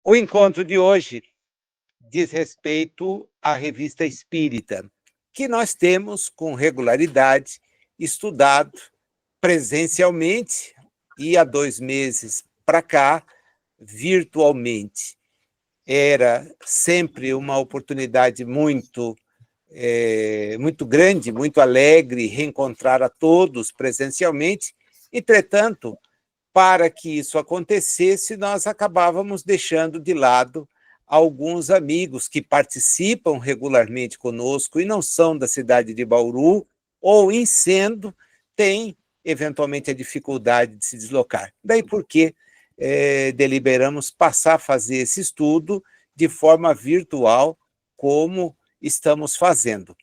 O encontro de hoje diz respeito à Revista Espírita, que nós temos com regularidade estudado presencialmente e há 2 meses para cá, virtualmente. Era sempre uma oportunidade muito grande, muito alegre reencontrar a todos presencialmente. Entretanto, para que isso acontecesse, nós acabávamos deixando de lado alguns amigos que participam regularmente conosco e não são da cidade de Bauru, ou, em sendo, têm, eventualmente, a dificuldade de se deslocar. Daí porque deliberamos passar a fazer esse estudo de forma virtual, como estamos fazendo.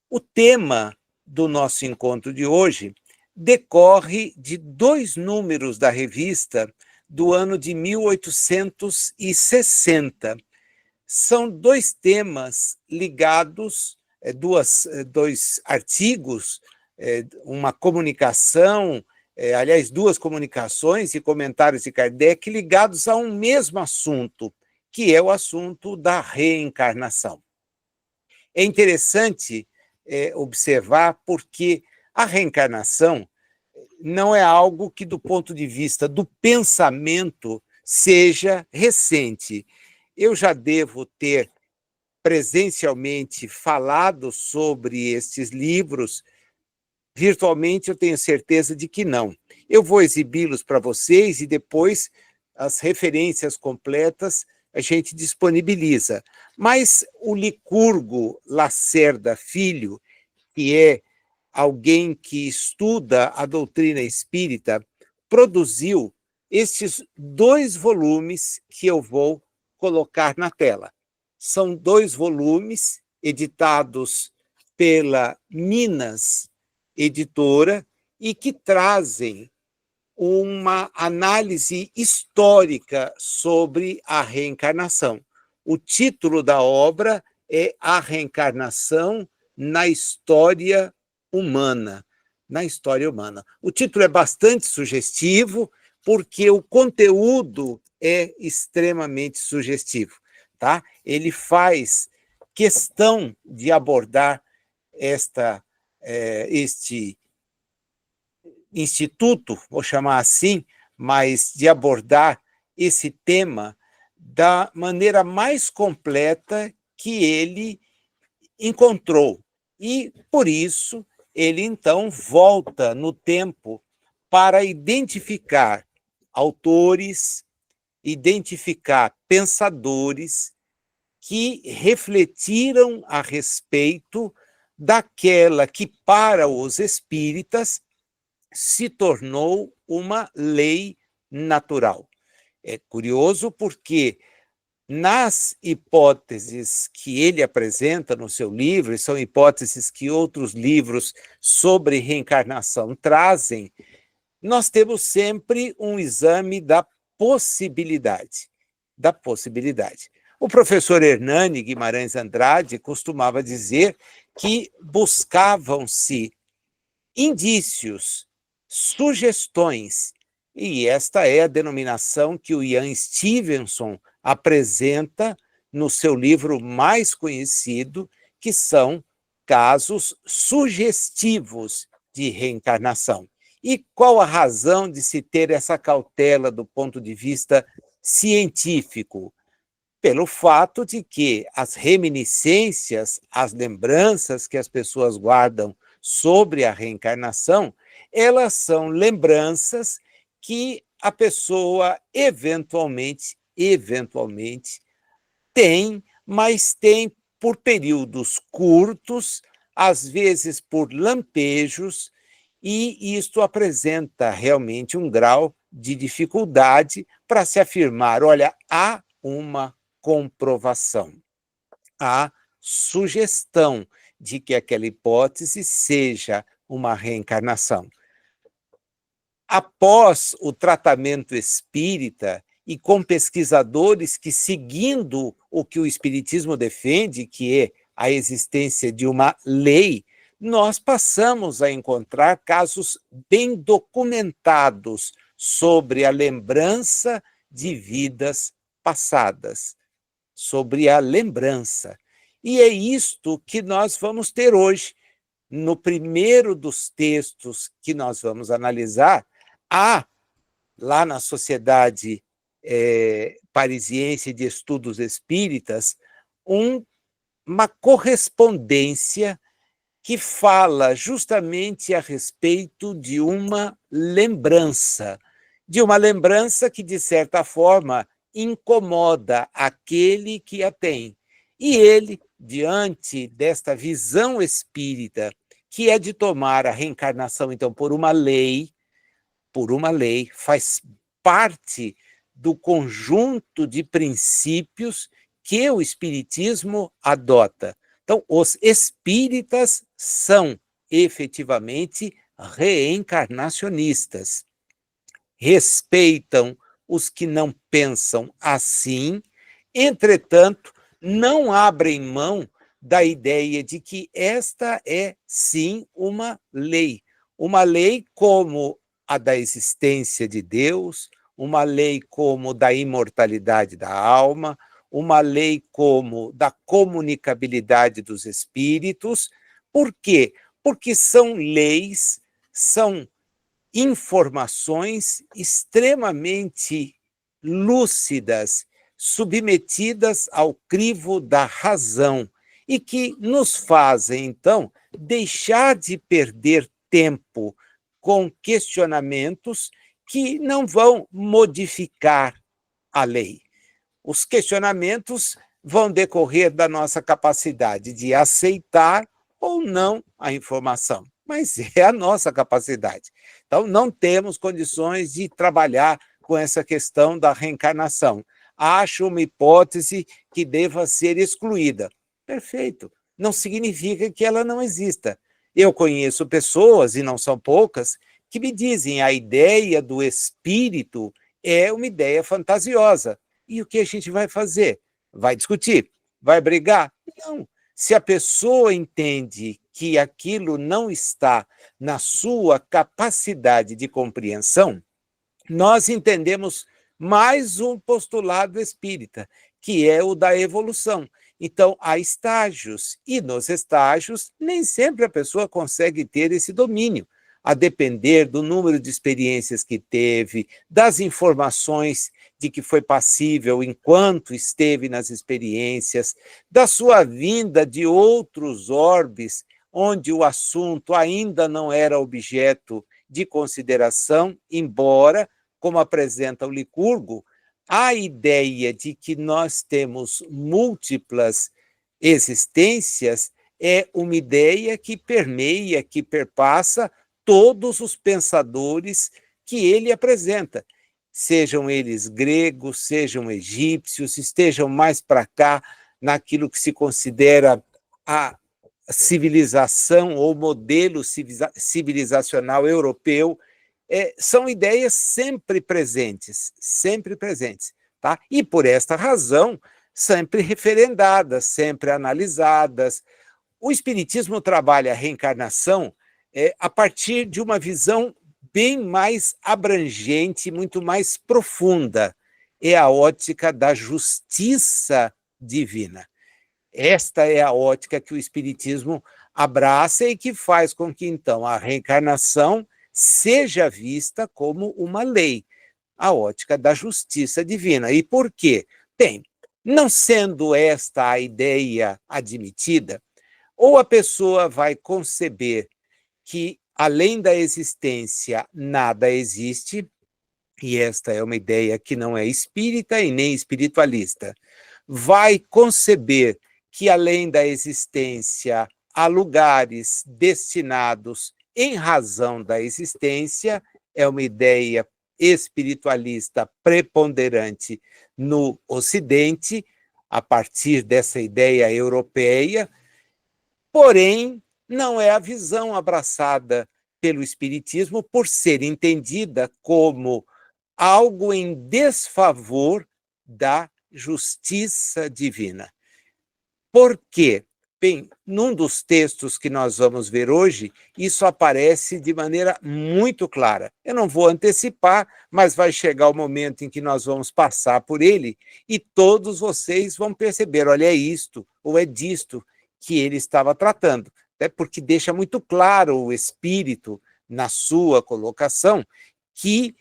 O tema do nosso encontro de hoje decorre de 2 números da revista do ano de 1860. São 2 temas ligados, 2 artigos, uma comunicação, aliás, 2 comunicações e comentários de Kardec ligados a um mesmo assunto, que é o assunto da reencarnação. É interessante observar porque a reencarnação não é algo que, do ponto de vista do pensamento, seja recente. Eu já devo ter presencialmente falado sobre estes livros, virtualmente eu tenho certeza de que não. Eu vou exibi-los para vocês e depois as referências completas a gente disponibiliza. Mas o Licurgo Lacerda Filho, que é alguém que estuda a doutrina espírita, produziu estes 2 volumes que eu vou colocar na tela. São 2 volumes editados pela Minas Editora e que trazem uma análise histórica sobre a reencarnação. O título da obra é A Reencarnação na História Humana. Na história humana. O título é bastante sugestivo, porque o conteúdo é extremamente sugestivo. Tá? Ele faz questão de abordar este instituto, vou chamar assim, mas de abordar esse tema da maneira mais completa que ele encontrou. E, por isso, ele, então, volta no tempo para identificar autores, identificar pensadores que refletiram a respeito daquela que, para os espíritas, se tornou uma lei natural. É curioso porque, nas hipóteses que ele apresenta no seu livro, e são hipóteses que outros livros sobre reencarnação trazem, nós temos sempre um exame da possibilidade. Da possibilidade. O professor Hernani Guimarães Andrade costumava dizer que buscavam-se indícios, sugestões, e esta é a denominação que o Ian Stevenson apresenta no seu livro mais conhecido, que são casos sugestivos de reencarnação. E qual a razão de se ter essa cautela do ponto de vista científico? Pelo fato de que as reminiscências, as lembranças que as pessoas guardam sobre a reencarnação, elas são lembranças que a pessoa eventualmente tem, mas tem por períodos curtos, às vezes por lampejos, e isto apresenta realmente um grau de dificuldade para se afirmar, olha, há uma comprovação, há sugestão de que aquela hipótese seja uma reencarnação. Após o tratamento espírita e com pesquisadores que, seguindo o que o espiritismo defende, que é a existência de uma lei, nós passamos a encontrar casos bem documentados sobre a lembrança de vidas passadas, sobre a lembrança. E é isto que nós vamos ter hoje. No primeiro dos textos que nós vamos analisar, há, lá na Sociedade Parisiense de Estudos Espíritas, uma correspondência que fala justamente a respeito de uma lembrança que, de certa forma, incomoda aquele que a tem. E ele, diante desta visão espírita, que é de tomar a reencarnação, então, por uma lei, faz parte do conjunto de princípios que o Espiritismo adota. Então, os espíritas são efetivamente reencarnacionistas. Respeitam os que não pensam assim, entretanto, não abrem mão da ideia de que esta é, sim, uma lei como a da existência de Deus, uma lei como da imortalidade da alma, uma lei como da comunicabilidade dos espíritos. Por quê? Porque são leis, são informações extremamente lúcidas, submetidas ao crivo da razão, e que nos fazem, então, deixar de perder tempo com questionamentos que não vão modificar a lei. Os questionamentos vão decorrer da nossa capacidade de aceitar ou não a informação, mas é a nossa capacidade. Então, não temos condições de trabalhar com essa questão da reencarnação. Acho uma hipótese que deva ser excluída. Perfeito. Não significa que ela não exista. Eu conheço pessoas, e não são poucas, que me dizem a ideia do espírito é uma ideia fantasiosa. E o que a gente vai fazer? Vai discutir? Vai brigar? Não. Se a pessoa entende que aquilo não está na sua capacidade de compreensão, nós entendemos mais um postulado espírita, que é o da evolução. Então, há estágios, e nos estágios, nem sempre a pessoa consegue ter esse domínio, a depender do número de experiências que teve, das informações de que foi passível enquanto esteve nas experiências, da sua vinda de outros orbes, onde o assunto ainda não era objeto de consideração, embora, como apresenta o Licurgo, a ideia de que nós temos múltiplas existências é uma ideia que permeia, que perpassa todos os pensadores que ele apresenta, sejam eles gregos, sejam egípcios, estejam mais para cá naquilo que se considera a civilização ou modelo civilizacional europeu. São ideias sempre presentes, tá? E por esta razão, sempre referendadas, sempre analisadas. O Espiritismo trabalha a reencarnação a partir de uma visão bem mais abrangente, muito mais profunda. É a ótica da justiça divina. Esta é a ótica que o Espiritismo abraça e que faz com que, então, a reencarnação seja vista como uma lei, a ótica da justiça divina. E por quê? Bem, não sendo esta a ideia admitida, ou a pessoa vai conceber que, além da existência, nada existe, e esta é uma ideia que não é espírita e nem espiritualista, vai conceber que, além da existência, há lugares destinados em razão da existência, é uma ideia espiritualista preponderante no Ocidente, a partir dessa ideia europeia, porém, não é a visão abraçada pelo Espiritismo por ser entendida como algo em desfavor da justiça divina. Por quê? Bem, num dos textos que nós vamos ver hoje, isso aparece de maneira muito clara. Eu não vou antecipar, mas vai chegar o momento em que nós vamos passar por ele e todos vocês vão perceber, olha, é isto ou é disto que ele estava tratando. Até porque deixa muito claro o Espírito na sua colocação que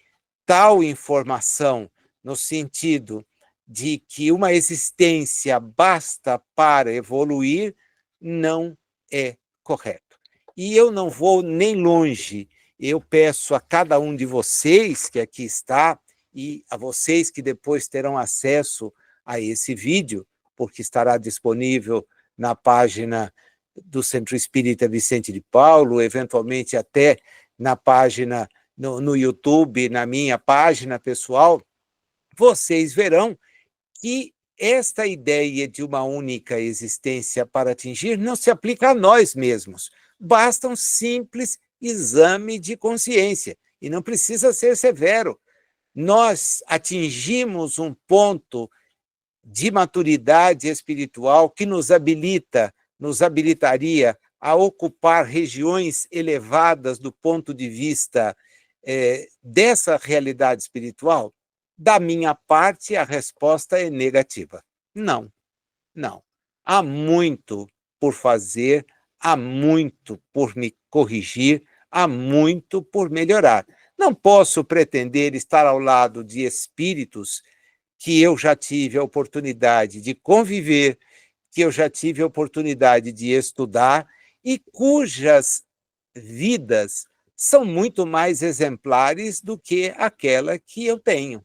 tal informação, no sentido de que uma existência basta para evoluir, não é correto. E eu não vou nem longe, eu peço a cada um de vocês que aqui está, e a vocês que depois terão acesso a esse vídeo, porque estará disponível na página do Centro Espírita Vicente de Paulo, eventualmente até na página, no YouTube, na minha página pessoal, vocês verão que esta ideia de uma única existência para atingir não se aplica a nós mesmos. Basta um simples exame de consciência, e não precisa ser severo. Nós atingimos um ponto de maturidade espiritual que nos habilitaria a ocupar regiões elevadas do ponto de vista dessa realidade espiritual. Da minha parte, a resposta é negativa. Não, não. Há muito por fazer, há muito por me corrigir, há muito por melhorar. Não posso pretender estar ao lado de espíritos que eu já tive a oportunidade de conviver, que eu já tive a oportunidade de estudar e cujas vidas são muito mais exemplares do que aquela que eu tenho,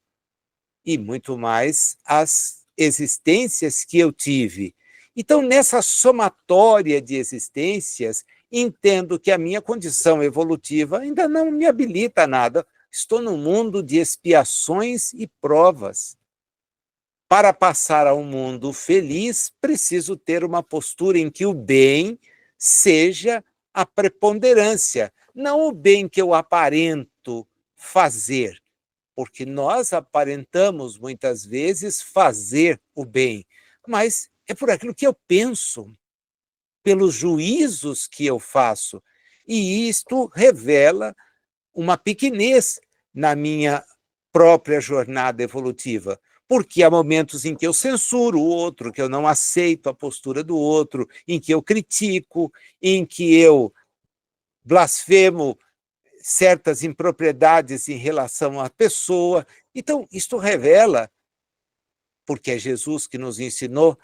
e muito mais as existências que eu tive. Então, nessa somatória de existências, entendo que a minha condição evolutiva ainda não me habilita a nada. Estou num mundo de expiações e provas. Para passar a um mundo feliz, preciso ter uma postura em que o bem seja a preponderância, não o bem que eu aparento fazer, porque nós aparentamos muitas vezes fazer o bem, mas é por aquilo que eu penso, pelos juízos que eu faço, e isto revela uma pequenez na minha própria jornada evolutiva, porque há momentos em que eu censuro o outro, que eu não aceito a postura do outro, em que eu critico, em que eu blasfemo certas impropriedades em relação à pessoa. Então, isto revela, porque é Jesus que nos ensinou,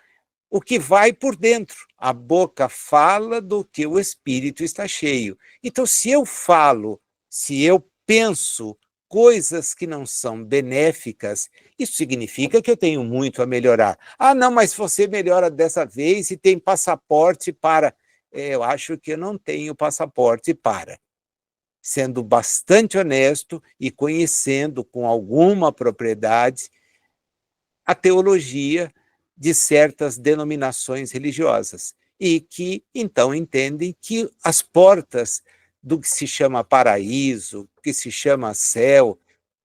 o que vai por dentro. A boca fala do que o espírito está cheio. Então, se eu falo, se eu penso coisas que não são benéficas, isso significa que eu tenho muito a melhorar. Ah, não, mas você melhora dessa vez e tem passaporte para... Eu acho que eu não tenho passaporte para. Sendo bastante honesto e conhecendo com alguma propriedade a teologia de certas denominações religiosas, e que, então, entendem que as portas do que se chama paraíso, que se chama céu,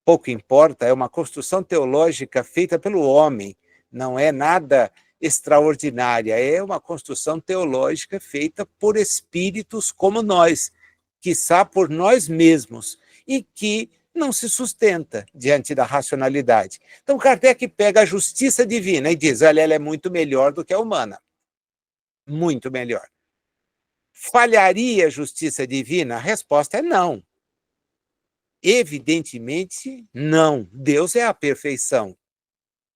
pouco importa, é uma construção teológica feita pelo homem, não é nada extraordinária, é uma construção teológica feita por espíritos como nós, quiçá por nós mesmos, e que não se sustenta diante da racionalidade. Então, Kardec pega a justiça divina e diz, olha, ela é muito melhor do que a humana. Muito melhor. Falharia a justiça divina? A resposta é não. Evidentemente, não. Deus é a perfeição.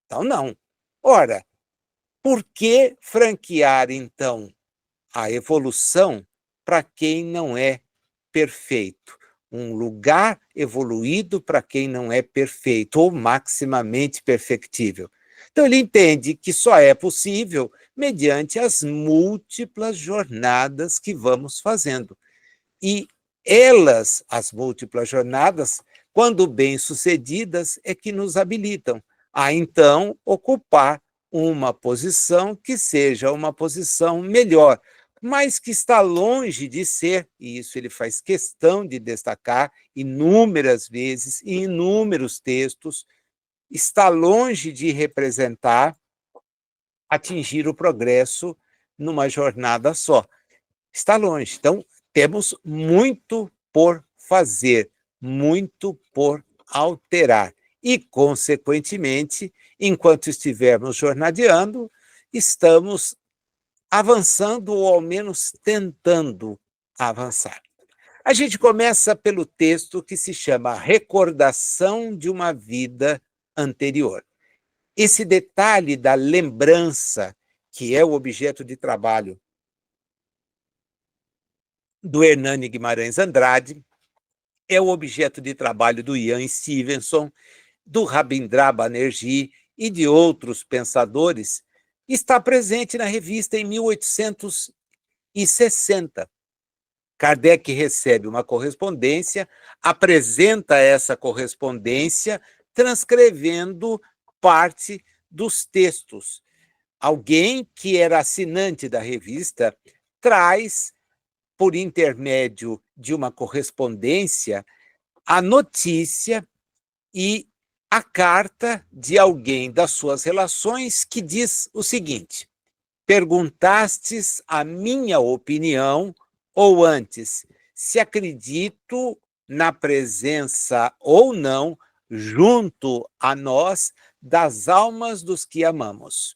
Então, não. Ora, por que franquear, então, a evolução para quem não é perfeito? Um lugar evoluído para quem não é perfeito ou maximamente perfectível. Então, ele entende que só é possível mediante as múltiplas jornadas que vamos fazendo. E elas, as múltiplas jornadas, quando bem-sucedidas, é que nos habilitam a, então, ocupar uma posição que seja uma posição melhor, mas que está longe de ser, e isso ele faz questão de destacar inúmeras vezes, em inúmeros textos, está longe de representar atingir o progresso numa jornada só. Está longe. Então, temos muito por fazer, muito por alterar. E, consequentemente, enquanto estivermos jornadeando, estamos avançando ou ao menos tentando avançar. A gente começa pelo texto que se chama Recordação de uma Vida Anterior. Esse detalhe da lembrança, que é o objeto de trabalho do Hernani Guimarães Andrade, é o objeto de trabalho do Ian Stevenson, do Rabindranath Banerjee e de outros pensadores, está presente na revista em 1860. Kardec recebe uma correspondência, apresenta essa correspondência, transcrevendo parte dos textos. Alguém que era assinante da revista traz, por intermédio de uma correspondência, a notícia e a carta de alguém das suas relações que diz o seguinte: perguntastes a minha opinião, ou antes, se acredito na presença ou não, junto a nós, das almas dos que amamos.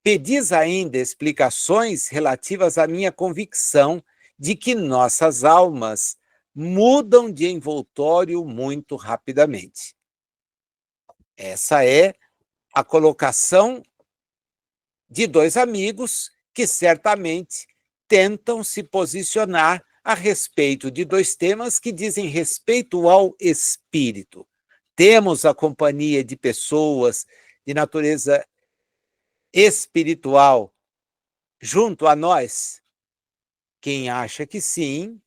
Pedis ainda explicações relativas à minha convicção de que nossas almas mudam de envoltório muito rapidamente. Essa é a colocação de dois amigos que certamente tentam se posicionar a respeito de dois temas que dizem respeito ao espírito. Temos a companhia de pessoas de natureza espiritual junto a nós? Quem acha que sim,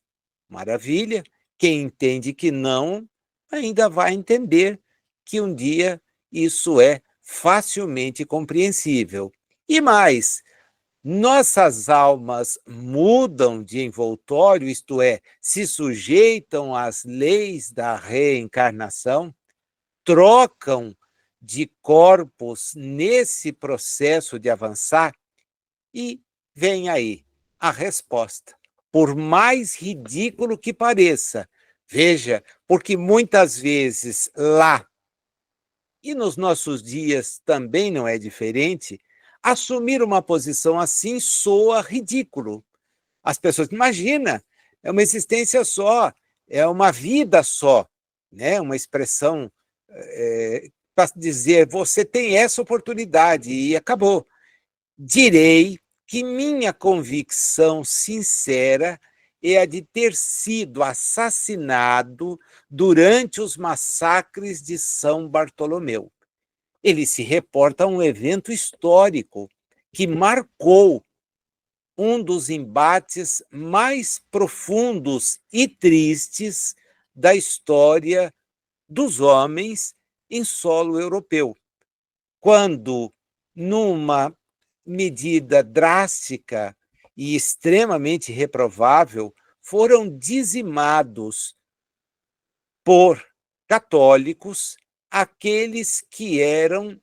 maravilha. Quem entende que não, ainda vai entender que um dia isso é facilmente compreensível. E mais, nossas almas mudam de envoltório, isto é, se sujeitam às leis da reencarnação, trocam de corpos nesse processo de avançar, e vem aí a resposta. Por mais ridículo que pareça, veja, porque muitas vezes lá, e nos nossos dias também não é diferente, assumir uma posição assim soa ridículo. As pessoas, imagina, é uma existência só, é uma vida só, né? Uma expressão para dizer, você tem essa oportunidade e acabou. Direi que minha convicção sincera é a de ter sido assassinado durante os massacres de São Bartolomeu. Ele se reporta a um evento histórico que marcou um dos embates mais profundos e tristes da história dos homens em solo europeu, quando, numa medida drástica e extremamente reprovável, foram dizimados por católicos aqueles que eram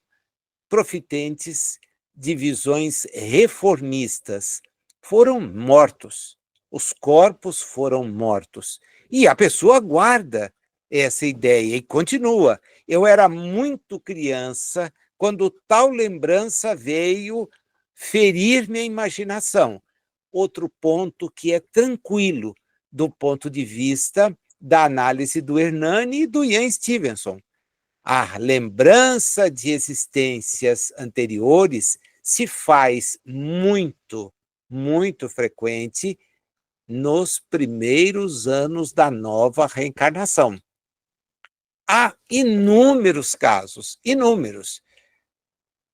profitentes de visões reformistas. Foram mortos, os corpos foram mortos. E a pessoa guarda essa ideia e continua. Eu era muito criança quando tal lembrança veio ferir minha imaginação. Outro ponto que é tranquilo do ponto de vista da análise do Hernani e do Ian Stevenson. A lembrança de existências anteriores se faz muito, muito frequente nos primeiros anos da nova reencarnação. Há inúmeros casos, inúmeros,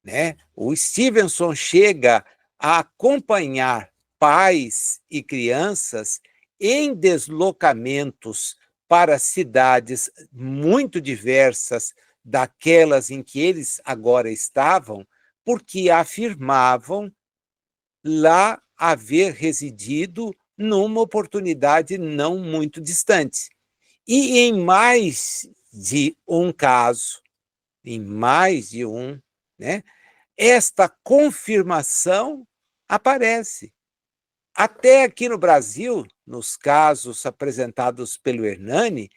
né? O Stevenson chega a acompanhar pais e crianças em deslocamentos para cidades muito diversas daquelas em que eles agora estavam, porque afirmavam lá haver residido numa oportunidade não muito distante. E em mais de um caso, em mais de um, né, esta confirmação Aparece. Até aqui no Brasil, nos casos apresentados pelo Hernani,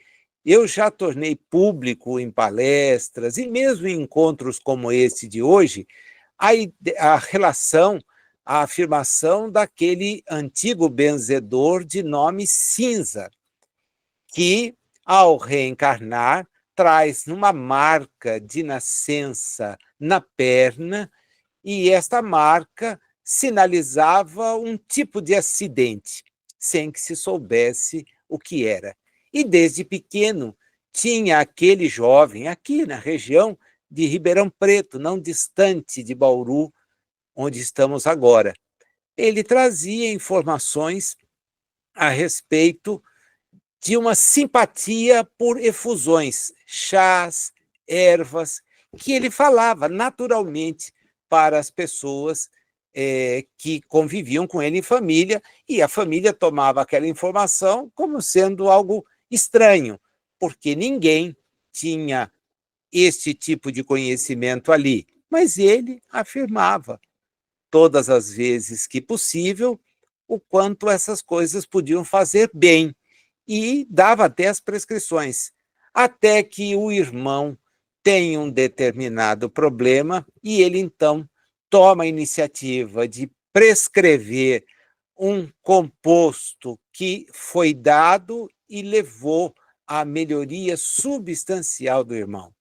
eu já tornei público em palestras e mesmo em encontros como esse de hoje, a relação, a afirmação daquele antigo benzedor de nome Cinza, que, ao reencarnar, traz uma marca de nascença na perna, e esta marca sinalizava um tipo de acidente, sem que se soubesse o que era. E desde pequeno tinha aquele jovem, aqui na região de Ribeirão Preto, não distante de Bauru, onde estamos agora. Ele trazia informações a respeito de uma simpatia por efusões, chás, ervas, que ele falava naturalmente para as pessoas que conviviam com ele em família, e a família tomava aquela informação como sendo algo estranho, porque ninguém tinha este tipo de conhecimento ali. Mas ele afirmava, todas as vezes que possível, o quanto essas coisas podiam fazer bem, e dava até as prescrições, até que o irmão tem um determinado problema e ele, então, toma a iniciativa de prescrever um composto que foi dado e levou à melhoria substancial do irmão.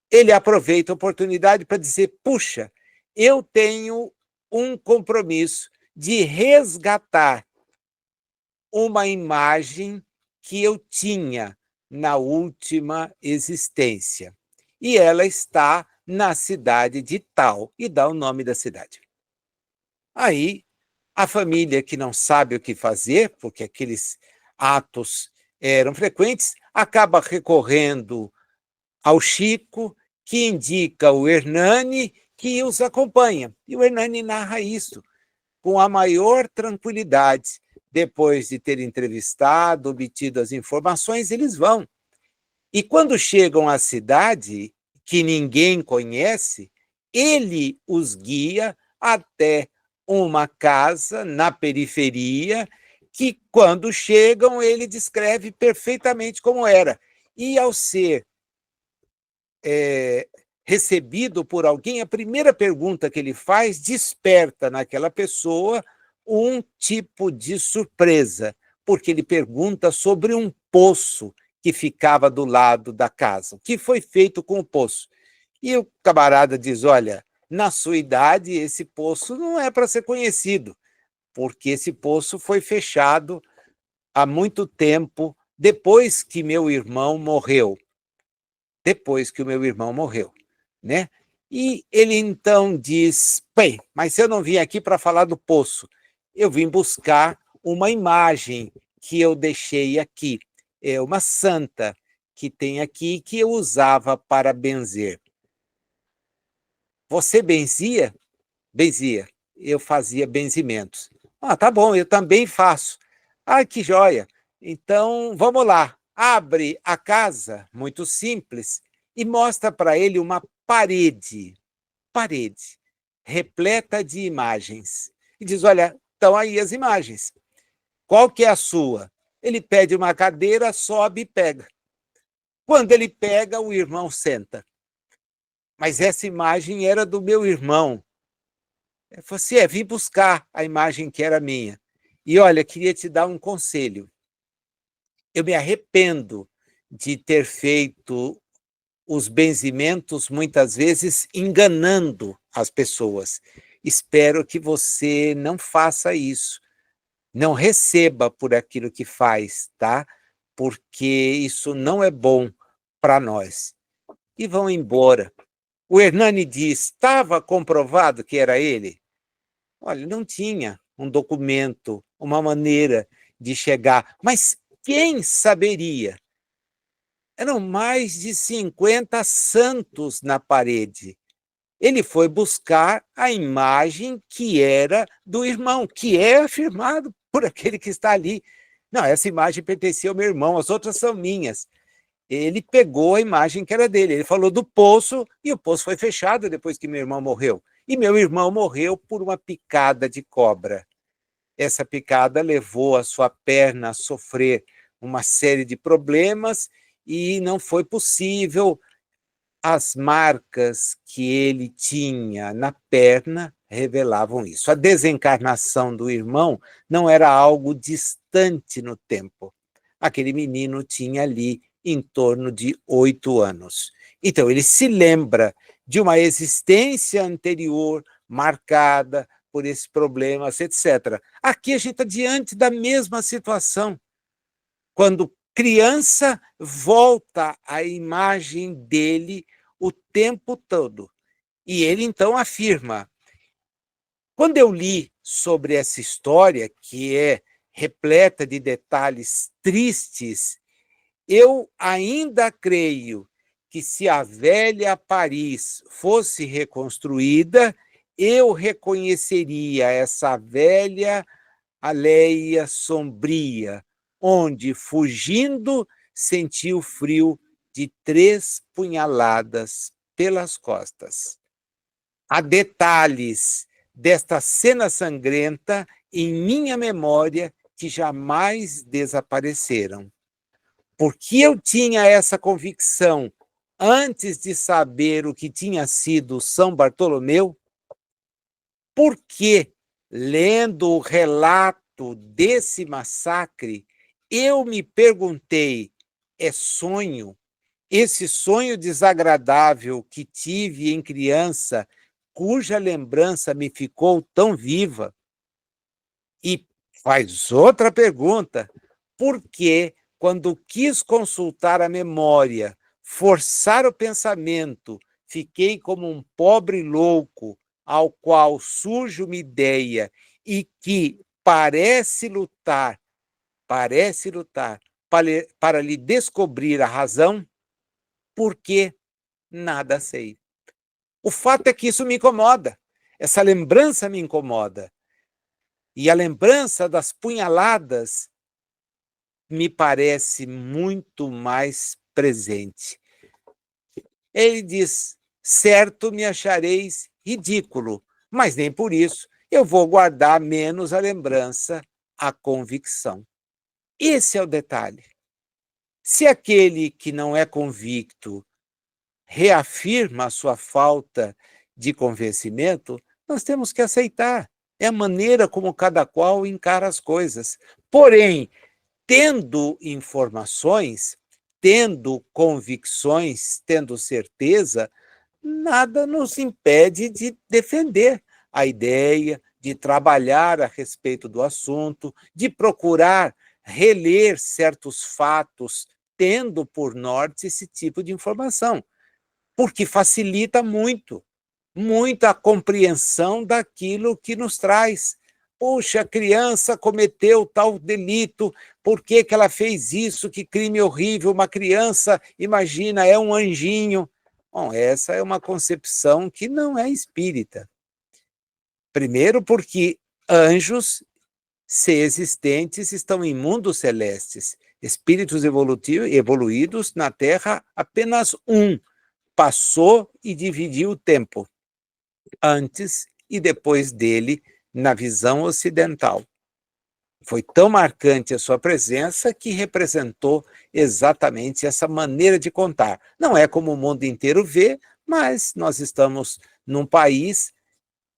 Ele aproveita a oportunidade para dizer, puxa, eu tenho um compromisso de resgatar uma imagem que eu tinha na última existência. E ela está na cidade de tal, e dá o nome da cidade. Aí, a família que não sabe o que fazer, porque aqueles atos eram frequentes, acaba recorrendo ao Chico, que indica o Hernani, que os acompanha. E o Hernani narra isso com a maior tranquilidade. Depois de ter entrevistado, obtido as informações, eles vão. E quando chegam à cidade, que ninguém conhece, ele os guia até uma casa na periferia, que quando chegam, ele descreve perfeitamente como era. E ao ser recebido por alguém, a primeira pergunta que ele faz desperta naquela pessoa um tipo de surpresa, porque ele pergunta sobre um poço que ficava do lado da casa. O que foi feito com o poço? E o camarada diz, olha, na sua idade esse poço não é para ser conhecido, porque esse poço foi fechado há muito tempo depois que meu irmão morreu. Depois que o meu irmão morreu, né? E ele então diz, bem, mas eu não vim aqui para falar do poço, eu vim buscar uma imagem que eu deixei aqui, é uma santa que tem aqui, que eu usava para benzer. Você benzia? Benzia, eu fazia benzimentos. Ah, tá bom, eu também faço. Ah, que joia! Então, vamos lá. Abre a casa, muito simples, e mostra para ele uma parede, repleta de imagens. E diz, olha, estão aí as imagens. Qual que é a sua? Ele pede uma cadeira, sobe e pega. Quando ele pega, o irmão senta. Mas essa imagem era do meu irmão. Eu falei assim, vim buscar a imagem que era minha. E olha, queria te dar um conselho. Eu me arrependo de ter feito os benzimentos, muitas vezes, enganando as pessoas. Espero que você não faça isso. Não receba por aquilo que faz, tá? Porque isso não é bom para nós. E vão embora. O Hernani diz, estava comprovado que era ele? Olha, não tinha um documento, uma maneira de chegar. Mas quem saberia? Eram mais de 50 santos na parede. Ele foi buscar a imagem que era do irmão, que é afirmado por aquele que está ali. Não, essa imagem pertencia ao meu irmão, as outras são minhas. Ele pegou a imagem que era dele, ele falou do poço, e o poço foi fechado depois que meu irmão morreu. e meu irmão morreu por uma picada de cobra. Essa picada levou a sua perna a sofrer uma série de problemas e não foi possível. As marcas que ele tinha na perna revelavam isso. A desencarnação do irmão não era algo distante no tempo. Aquele menino tinha ali em torno de 8 anos. Então, ele se lembra de uma existência anterior marcada por esses problemas, etc. Aqui a gente está diante da mesma situação. Quando criança, volta a imagem dele o tempo todo. E ele, então, afirma. Quando eu li sobre essa história, que é repleta de detalhes tristes, eu ainda creio que se a velha Paris fosse reconstruída, eu reconheceria essa velha aldeia sombria, onde, fugindo, senti o frio de 3 punhaladas pelas costas. Há detalhes desta cena sangrenta em minha memória que jamais desapareceram. Porque eu tinha essa convicção antes de saber o que tinha sido São Bartolomeu? Porque, lendo o relato desse massacre, eu me perguntei: é sonho? Esse sonho desagradável que tive em criança, cuja lembrança me ficou tão viva? E faz outra pergunta: por que, quando quis consultar a memória, forçar o pensamento, fiquei como um pobre louco ao qual surge uma ideia e que parece lutar para lhe descobrir a razão? Porque nada sei. O fato é que isso me incomoda, essa lembrança me incomoda. E a lembrança das punhaladas me parece muito mais presente. Ele diz: certo, me achareis ridículo, mas nem por isso eu vou guardar menos a lembrança, a convicção. Esse é o detalhe. Se aquele que não é convicto reafirma a sua falta de convencimento, nós temos que aceitar. É a maneira como cada qual encara as coisas. Porém, tendo informações, tendo convicções, tendo certeza, nada nos impede de defender a ideia, de trabalhar a respeito do assunto, de procurar reler certos fatos, tendo por norte esse tipo de informação, porque facilita muito, muito a compreensão daquilo que nos traz. Puxa, a criança cometeu tal delito, por que que ela fez isso? Que crime horrível, uma criança, imagina, é um anjinho. Bom, essa é uma concepção que não é espírita. Primeiro porque anjos, se existentes, estão em mundos celestes. Espíritos evoluídos na Terra, apenas um passou e dividiu o tempo, antes e depois dele, na visão ocidental. Foi tão marcante a sua presença que representou exatamente essa maneira de contar. Não é como o mundo inteiro vê, mas nós estamos num país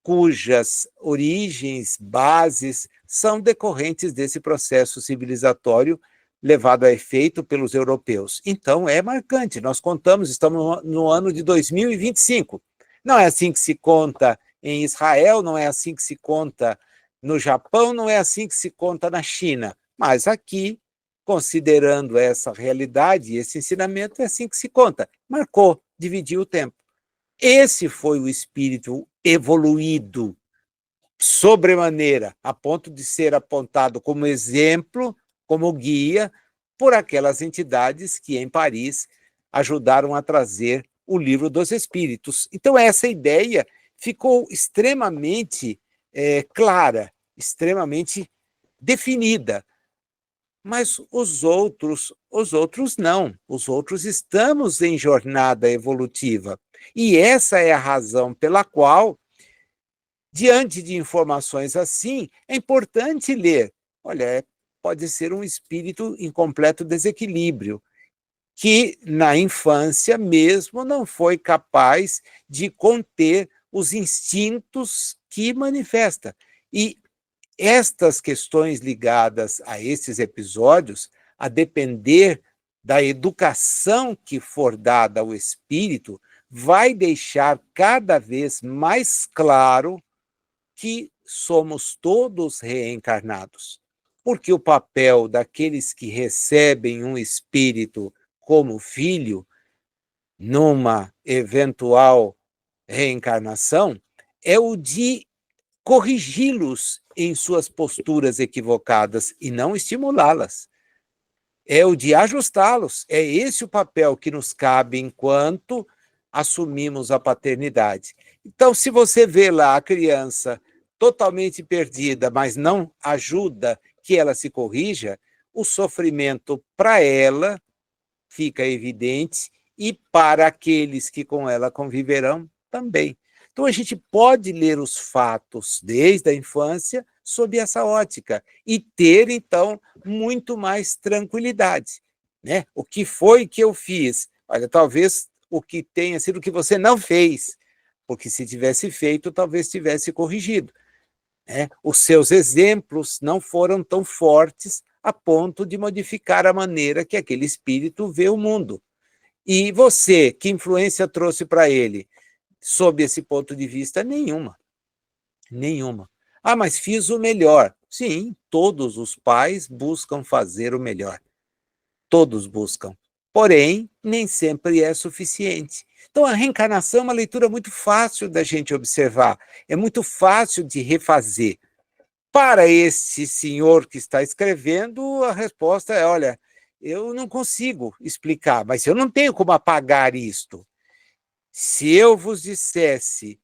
cujas origens, bases, são decorrentes desse processo civilizatório levado a efeito pelos europeus. Então, é marcante. Nós contamos, estamos no ano de 2025. Não é assim que se conta em Israel, não é assim que se conta no Japão, não é assim que se conta na China. Mas aqui, considerando essa realidade, esse ensinamento, é assim que se conta. Marcou, dividiu o tempo. Esse foi o espírito evoluído, sobremaneira, a ponto de ser apontado como exemplo, como guia, por aquelas entidades que em Paris ajudaram a trazer o Livro dos Espíritos. Então, essa ideia ficou extremamente clara, extremamente definida. Mas os outros não. Os outros estamos em jornada evolutiva. E essa é a razão pela qual Diante de informações assim, é importante ler. Olha, pode ser um espírito em completo desequilíbrio, que na infância mesmo não foi capaz de conter os instintos que manifesta. E estas questões ligadas a esses episódios, a depender da educação que for dada ao espírito, vai deixar cada vez mais claro que somos todos reencarnados. Porque o papel daqueles que recebem um espírito como filho, numa eventual reencarnação, é o de corrigi-los em suas posturas equivocadas e não estimulá-las. É o de ajustá-los. É esse o papel que nos cabe enquanto assumimos a paternidade. Então, se você vê lá a criança totalmente perdida, mas não ajuda que ela se corrija, o sofrimento para ela fica evidente e para aqueles que com ela conviverão também. Então, a gente pode ler os fatos desde a infância sob essa ótica e ter, então, muito mais tranquilidade. Né? O que foi que eu fiz? Olha, talvez o que tenha sido o que você não fez, porque se tivesse feito, talvez tivesse corrigido. Né? Os seus exemplos não foram tão fortes a ponto de modificar a maneira que aquele espírito vê o mundo. E você, que influência trouxe para ele? Sob esse ponto de vista, nenhuma. Nenhuma. Ah, mas fiz o melhor. Sim, todos os pais buscam fazer o melhor. Todos buscam. Porém, nem sempre é suficiente. Então, a reencarnação é uma leitura muito fácil da gente observar. É muito fácil de refazer. Para esse senhor que está escrevendo, a resposta é: olha, eu não consigo explicar, mas eu não tenho como apagar isto. Se eu vos dissesse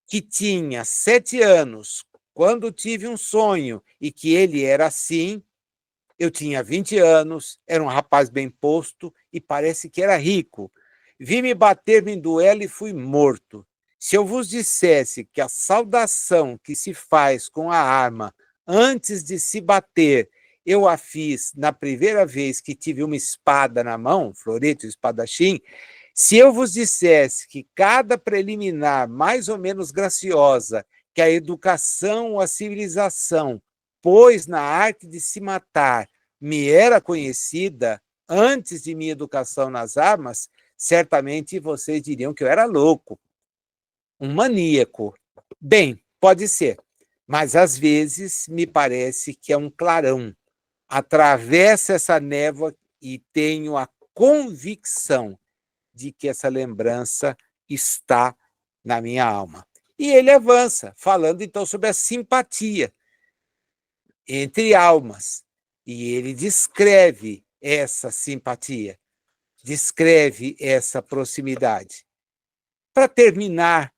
que tinha 7 anos, quando tive um sonho, e que ele era assim, eu tinha 20 anos, era um rapaz bem posto e parece que era rico. Vi-me bater-me em duelo e fui morto. Se eu vos dissesse que a saudação que se faz com a arma antes de se bater, eu a fiz na primeira vez que tive uma espada na mão, florete, espadachim, se eu vos dissesse que cada preliminar mais ou menos graciosa que a educação ou a civilização pôs na arte de se matar me era conhecida antes de minha educação nas armas, certamente vocês diriam que eu era louco, um maníaco. Bem, pode ser, mas às vezes me parece que é um clarão. Atravessa essa névoa e tenho a convicção de que essa lembrança está na minha alma. E ele avança, falando então sobre a simpatia entre almas. E ele descreve essa simpatia, descreve essa proximidade. Para terminar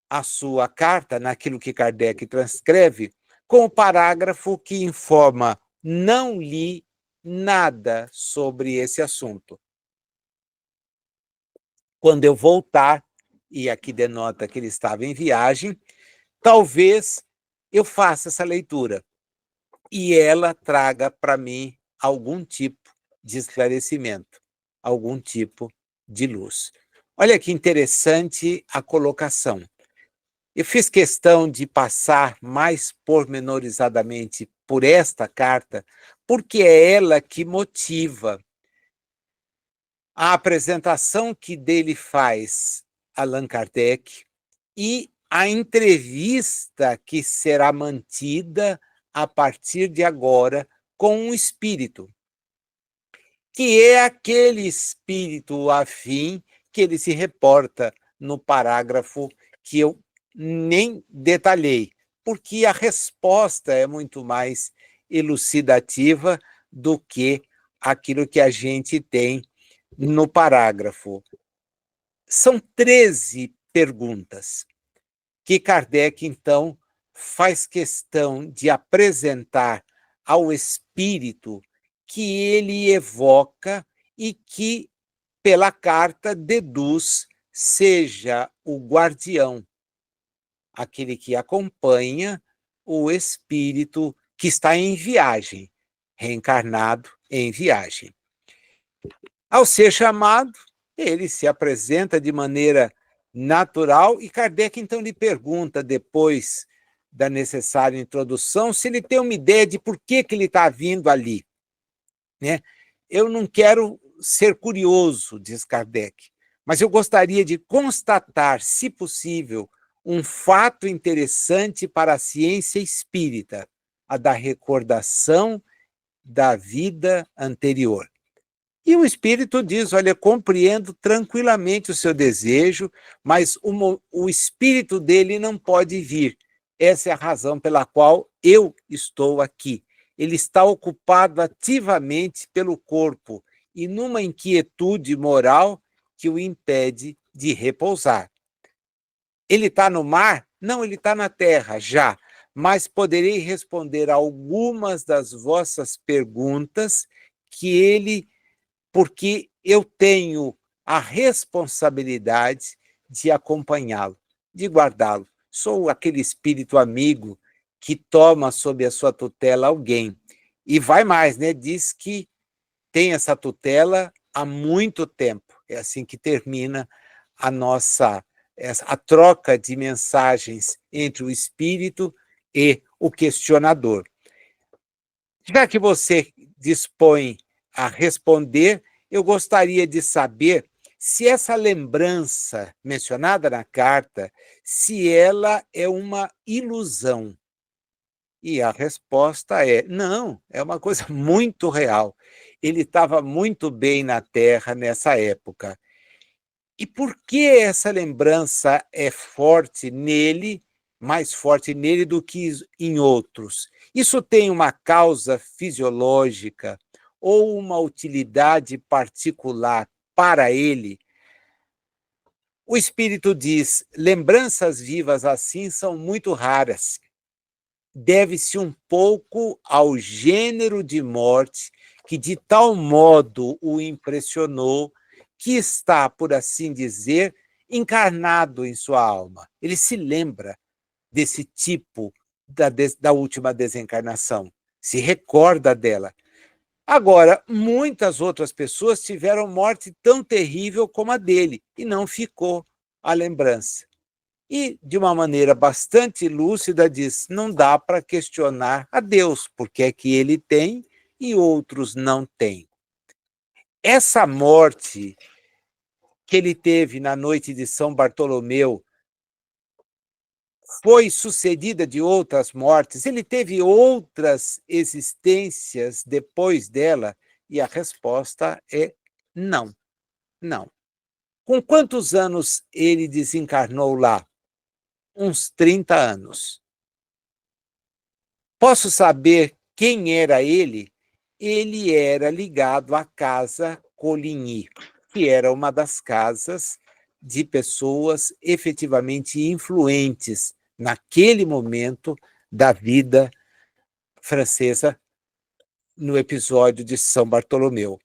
a sua carta, naquilo que Kardec transcreve, com o parágrafo que informa: não li nada sobre esse assunto. Quando eu voltar, e aqui denota que ele estava em viagem, talvez eu faça essa leitura e ela traga para mim algum tipo de esclarecimento, algum tipo de luz. Olha que interessante a colocação. Eu fiz questão de passar mais pormenorizadamente por esta carta, porque é ela que motiva a apresentação que dele faz Allan Kardec e a entrevista que será mantida a partir de agora com um espírito, que é aquele espírito afim que ele se reporta no parágrafo que eu nem detalhei, porque a resposta é muito mais elucidativa do que aquilo que a gente tem no parágrafo. São 13 perguntas que Kardec, então, faz questão de apresentar ao espírito que ele evoca e que, pela carta, deduz seja o guardião, aquele que acompanha o espírito que está em viagem, reencarnado em viagem. Ao ser chamado, ele se apresenta de maneira natural e Kardec então lhe pergunta, depois da necessária introdução, se ele tem uma ideia de por que ele está vindo ali. Né? Eu não quero ser curioso, diz Kardec, mas eu gostaria de constatar, se possível, um fato interessante para a ciência espírita, a da recordação da vida anterior. E o espírito diz, olha, compreendo tranquilamente o seu desejo, mas o espírito dele não pode vir. Essa é a razão pela qual eu estou aqui. Ele está ocupado ativamente pelo corpo e numa inquietude moral que o impede de repousar. Ele está no mar? Não, ele está na terra, já. Mas poderei responder a algumas das vossas perguntas porque eu tenho a responsabilidade de acompanhá-lo, de guardá-lo. Sou aquele espírito amigo que toma sob a sua tutela alguém. E vai mais, né? Diz que tem essa tutela há muito tempo. É assim que termina a troca de mensagens entre o espírito e o questionador. Já que você dispõe a responder, eu gostaria de saber se essa lembrança mencionada na carta, se ela é uma ilusão. E a resposta é: não, é uma coisa muito real. Ele estava muito bem na Terra nessa época. E por que essa lembrança é forte nele, mais forte nele do que em outros? Isso tem uma causa fisiológica ou uma utilidade particular para ele? O espírito diz: lembranças vivas assim são muito raras. Deve-se um pouco ao gênero de morte que de tal modo o impressionou que está, por assim dizer, encarnado em sua alma. Ele se lembra desse tipo da última desencarnação, se recorda dela. Agora, muitas outras pessoas tiveram morte tão terrível como a dele e não ficou a lembrança. E, de uma maneira bastante lúcida, diz: não dá para questionar a Deus, porque é que ele tem e outros não têm. Essa morte que ele teve na noite de São Bartolomeu foi sucedida de outras mortes? Ele teve outras existências depois dela? E a resposta é não, não. Com quantos anos ele desencarnou lá? Uns 30 anos. Posso saber quem era ele? Ele era ligado à Casa Coligny, que era uma das casas de pessoas efetivamente influentes naquele momento da vida francesa, no episódio de São Bartolomeu.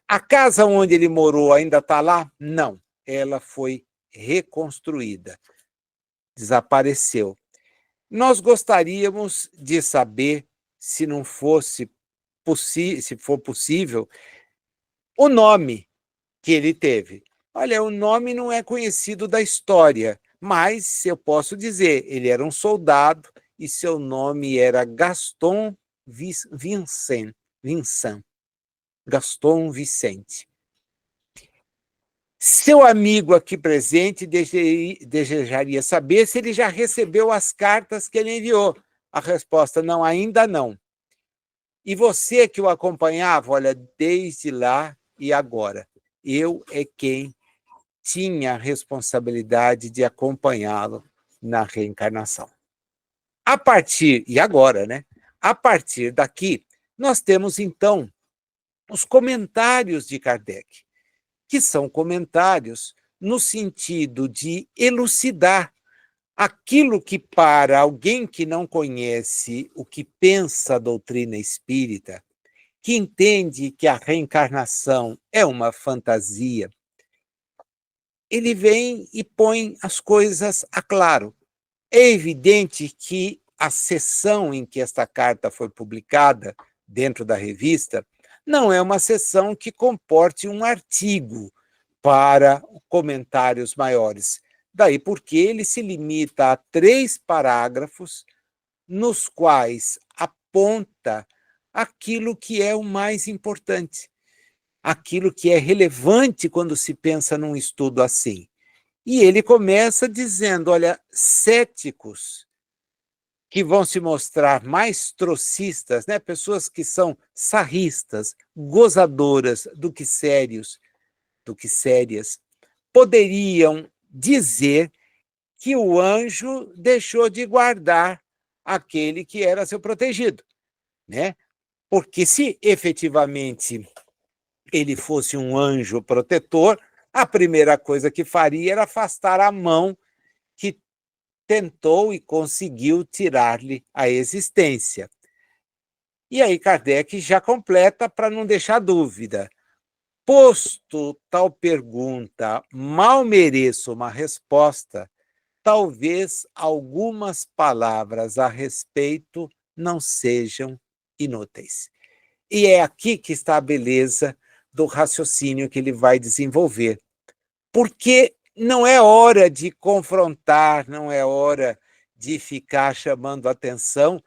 A casa onde ele morou ainda está lá? Não, ela foi reconstruída, desapareceu. Nós gostaríamos de saber, se não fosse se for possível, o nome que ele teve. Olha, o nome não é conhecido da história, mas eu posso dizer, ele era um soldado e seu nome era Gaston Vincent. Gaston Vicente. Seu amigo aqui presente desejaria saber se ele já recebeu as cartas que ele enviou. A resposta: não, ainda não. E você que o acompanhava, olha, desde lá e agora, eu é quem tinha a responsabilidade de acompanhá-lo na reencarnação. E agora, né? A partir daqui, nós temos, então, os comentários de Kardec, que são comentários no sentido de elucidar aquilo que, para alguém que não conhece o que pensa a doutrina espírita, que entende que a reencarnação é uma fantasia, ele vem e põe as coisas a claro. É evidente que a sessão em que esta carta foi publicada, dentro da revista, não é uma sessão que comporte um artigo para comentários maiores. Daí porque ele se limita a 3 parágrafos, nos quais aponta aquilo que é o mais importante, aquilo que é relevante quando se pensa num estudo assim. E ele começa dizendo: olha, céticos que vão se mostrar mais trocistas, né, pessoas que são sarristas, gozadoras do que sérias, poderiam dizer que o anjo deixou de guardar aquele que era seu protegido, né? Porque se efetivamente ele fosse um anjo protetor, a primeira coisa que faria era afastar a mão que tentou e conseguiu tirar-lhe a existência. E aí Kardec já completa para não deixar dúvida. Posto tal pergunta, mal mereço uma resposta, talvez algumas palavras a respeito não sejam inúteis. E é aqui que está a beleza do raciocínio que ele vai desenvolver. Porque não é hora de confrontar, não é hora de ficar chamando atenção.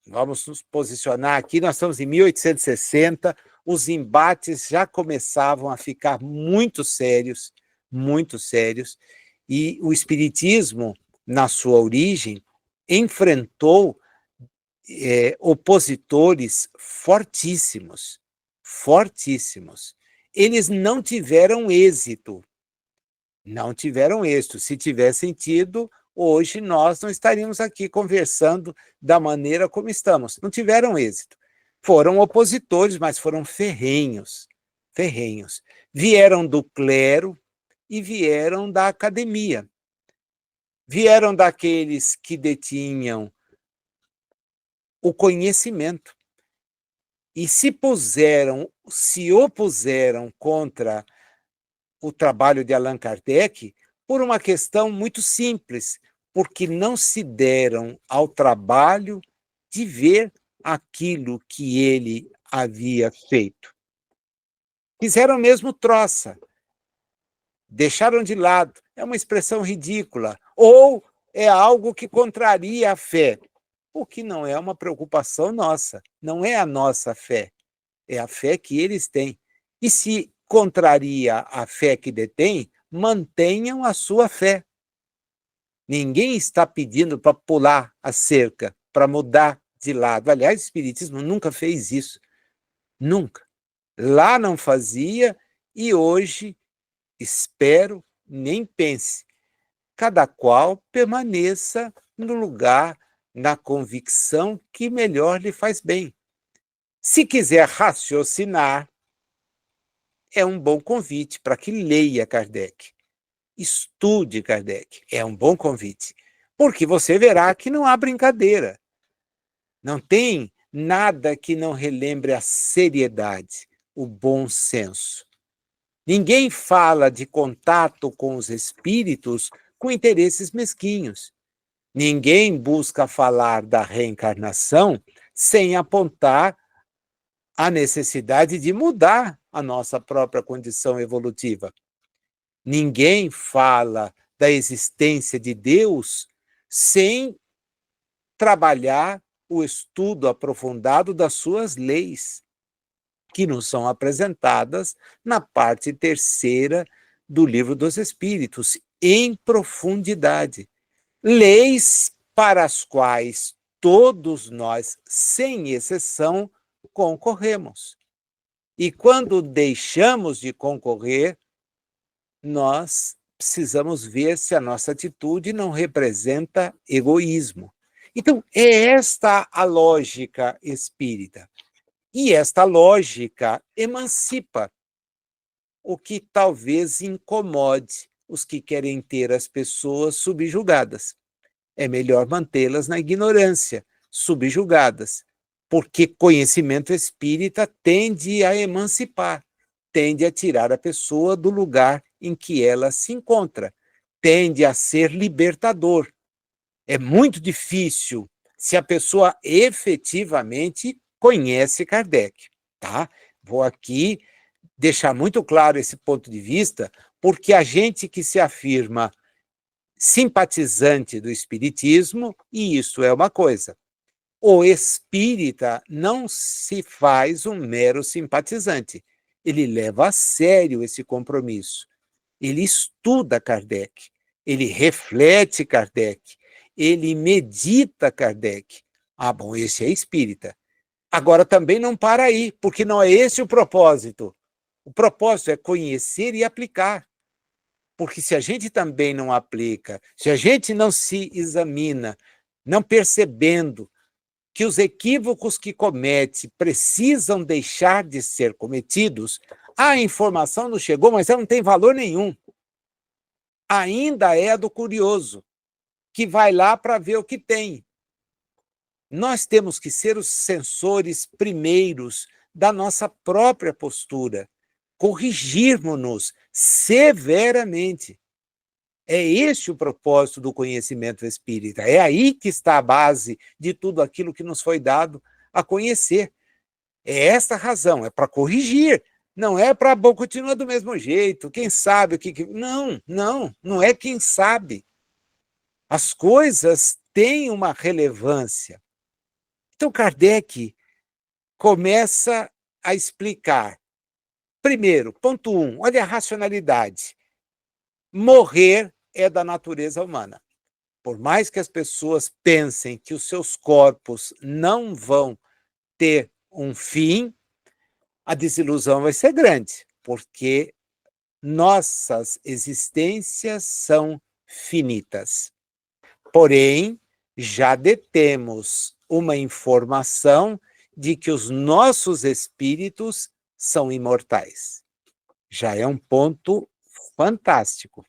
Vamos nos posicionar aqui, nós estamos em 1860, os embates já começavam a ficar muito sérios, e o espiritismo, na sua origem, enfrentou opositores fortíssimos, fortíssimos. Eles não tiveram êxito, não tiveram êxito. Se tivessem tido, hoje nós não estaríamos aqui conversando da maneira como estamos. Não tiveram êxito. Foram opositores, mas foram ferrenhos, ferrenhos. Vieram do clero e vieram da academia. Vieram daqueles que detinham o conhecimento e se opuseram contra o trabalho de Allan Kardec por uma questão muito simples, porque não se deram ao trabalho de ver aquilo que ele havia feito. Fizeram mesmo troça, deixaram de lado. É uma expressão ridícula, ou é algo que contraria a fé, o que não é uma preocupação nossa, não é a nossa fé, é a fé que eles têm. E se contraria a fé que detém, mantenham a sua fé. Ninguém está pedindo para pular a cerca, para mudar de lado. Aliás, o Espiritismo nunca fez isso. Nunca. Lá não fazia e hoje, espero, nem pense. Cada qual permaneça no lugar, na convicção que melhor lhe faz bem. Se quiser raciocinar, é um bom convite para que leia Kardec. Estude Kardec, é um bom convite, porque você verá que não há brincadeira. Não tem nada que não relembre a seriedade, o bom senso. Ninguém fala de contato com os espíritos com interesses mesquinhos. Ninguém busca falar da reencarnação sem apontar a necessidade de mudar a nossa própria condição evolutiva. Ninguém fala da existência de Deus sem trabalhar o estudo aprofundado das suas leis, que nos são apresentadas na parte terceira do Livro dos Espíritos, em profundidade. Leis para as quais todos nós, sem exceção, concorremos. E quando deixamos de concorrer, nós precisamos ver se a nossa atitude não representa egoísmo. Então, é esta a lógica espírita. E esta lógica emancipa, o que talvez incomode os que querem ter as pessoas subjugadas. É melhor mantê-las na ignorância, subjugadas, porque conhecimento espírita tende a emancipar, tende a tirar a pessoa do lugar em que ela se encontra, tende a ser libertador. É muito difícil se a pessoa efetivamente conhece Kardec, tá? Vou aqui deixar muito claro esse ponto de vista, porque a gente que se afirma simpatizante do espiritismo, e isso é uma coisa. O espírita não se faz um mero simpatizante. Ele leva a sério esse compromisso. Ele estuda Kardec, ele reflete Kardec, ele medita Kardec. Ah, bom, esse é espírita. Agora também não para aí, porque não é esse o propósito. O propósito é conhecer e aplicar. Porque se a gente também não aplica, se a gente não se examina, não percebendo que os equívocos que comete precisam deixar de ser cometidos, a informação não chegou, mas ela não tem valor nenhum. Ainda é a do curioso, que vai lá para ver o que tem. Nós temos que ser os sensores primeiros da nossa própria postura, corrigirmos-nos severamente. É este o propósito do conhecimento espírita. É aí que está a base de tudo aquilo que nos foi dado a conhecer. É esta a razão, é para corrigir. Não é para, bom, continua do mesmo jeito, quem sabe o que... Não, não é quem sabe. As coisas têm uma relevância. Então, Kardec começa a explicar. Primeiro, ponto 1, olha a racionalidade. Morrer é da natureza humana. Por mais que as pessoas pensem que os seus corpos não vão ter um fim, a desilusão vai ser grande, porque nossas existências são finitas. Porém, já detemos uma informação de que os nossos espíritos são imortais. Já é um ponto fantástico.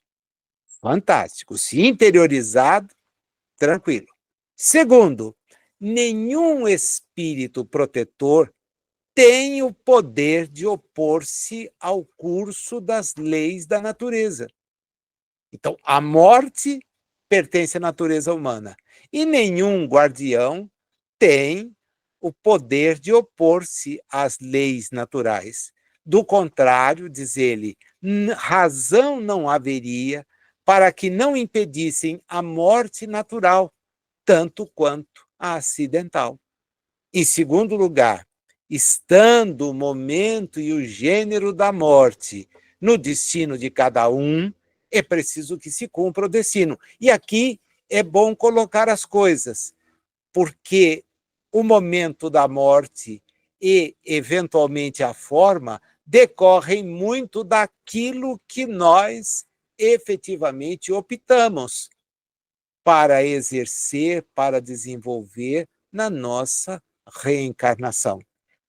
Fantástico. Se interiorizado, tranquilo. Segundo, nenhum espírito protetor tem o poder de opor-se ao curso das leis da natureza. Então, a morte pertence à natureza humana. E nenhum guardião tem o poder de opor-se às leis naturais. Do contrário, diz ele, razão não haveria para que não impedissem a morte natural, tanto quanto a acidental. Em segundo lugar, estando o momento e o gênero da morte no destino de cada um, é preciso que se cumpra o destino. E aqui é bom colocar as coisas, porque o momento da morte e, eventualmente, a forma decorrem muito daquilo que nós efetivamente optamos para exercer, para desenvolver na nossa reencarnação.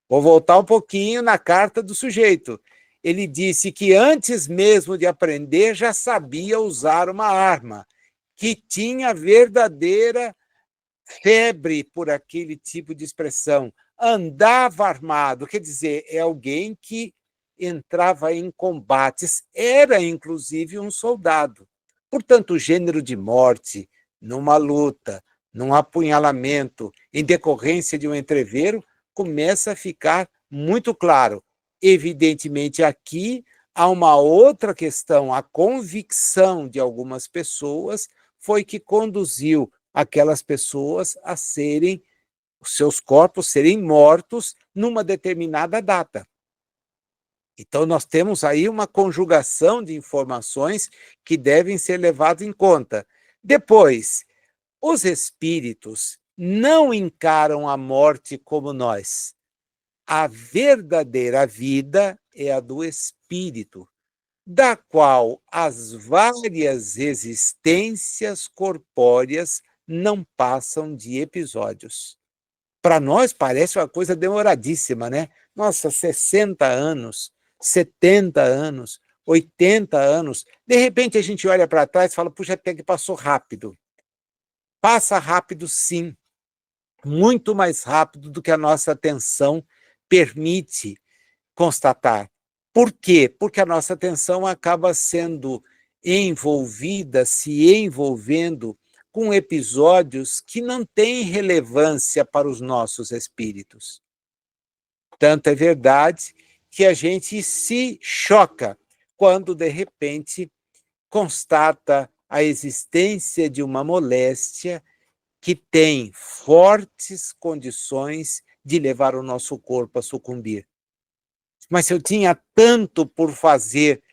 Vou voltar um pouquinho na carta do sujeito. Ele disse que antes mesmo de aprender já sabia usar uma arma, que tinha verdadeira febre por aquele tipo de expressão. Andava armado, quer dizer, é alguém que entrava em combates, era inclusive um soldado. Portanto, o gênero de morte, numa luta, num apunhalamento, em decorrência de um entrevero, começa a ficar muito claro. Evidentemente, aqui há uma outra questão, a convicção de algumas pessoas foi que conduziu aquelas pessoas a serem, os seus corpos serem mortos numa determinada data. Então, nós temos aí uma conjugação de informações que devem ser levadas em conta. Depois, os espíritos não encaram a morte como nós. A verdadeira vida é a do espírito, da qual as várias existências corpóreas não passam de episódios. Para nós parece uma coisa demoradíssima, né? Nossa, 60 anos, 70 anos, 80 anos. De repente a gente olha para trás e fala, puxa, até que passou rápido. Passa rápido, sim. Muito mais rápido do que a nossa atenção permite constatar. Por quê? Porque a nossa atenção acaba sendo envolvida, se envolvendo com episódios que não têm relevância para os nossos espíritos. Tanto é verdade que a gente se choca quando, de repente, constata a existência de uma moléstia que tem fortes condições de levar o nosso corpo a sucumbir. Mas se eu tinha tanto por fazer,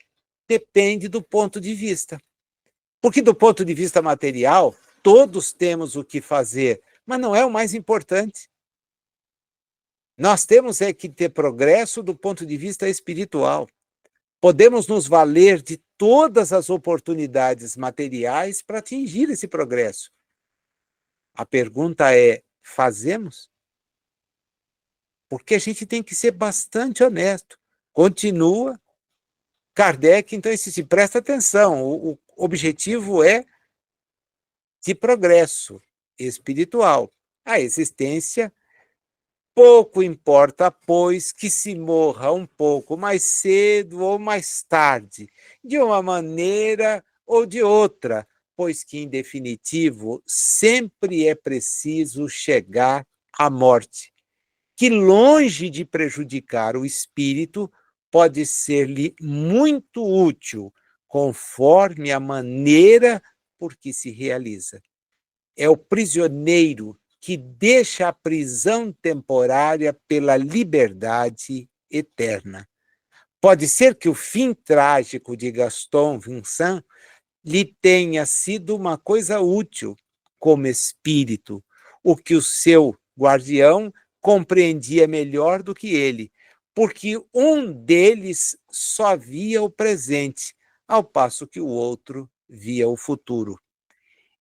depende do ponto de vista. Porque do ponto de vista material, todos temos o que fazer, mas não é o mais importante. Nós temos que ter progresso do ponto de vista espiritual. Podemos nos valer de todas as oportunidades materiais para atingir esse progresso. A pergunta é: fazemos? Porque a gente tem que ser bastante honesto. Continua Kardec, então, se presta atenção, o objetivo é de progresso espiritual. A existência, pouco importa, pois, que se morra um pouco mais cedo ou mais tarde, de uma maneira ou de outra, pois que, em definitivo, sempre é preciso chegar à morte, que, longe de prejudicar o espírito, pode ser-lhe muito útil, conforme a maneira por que se realiza. É o prisioneiro que deixa a prisão temporária pela liberdade eterna. Pode ser que o fim trágico de Gaston Vincent lhe tenha sido uma coisa útil como espírito, o que o seu guardião compreendia melhor do que ele, porque um deles só via o presente, ao passo que o outro via o futuro.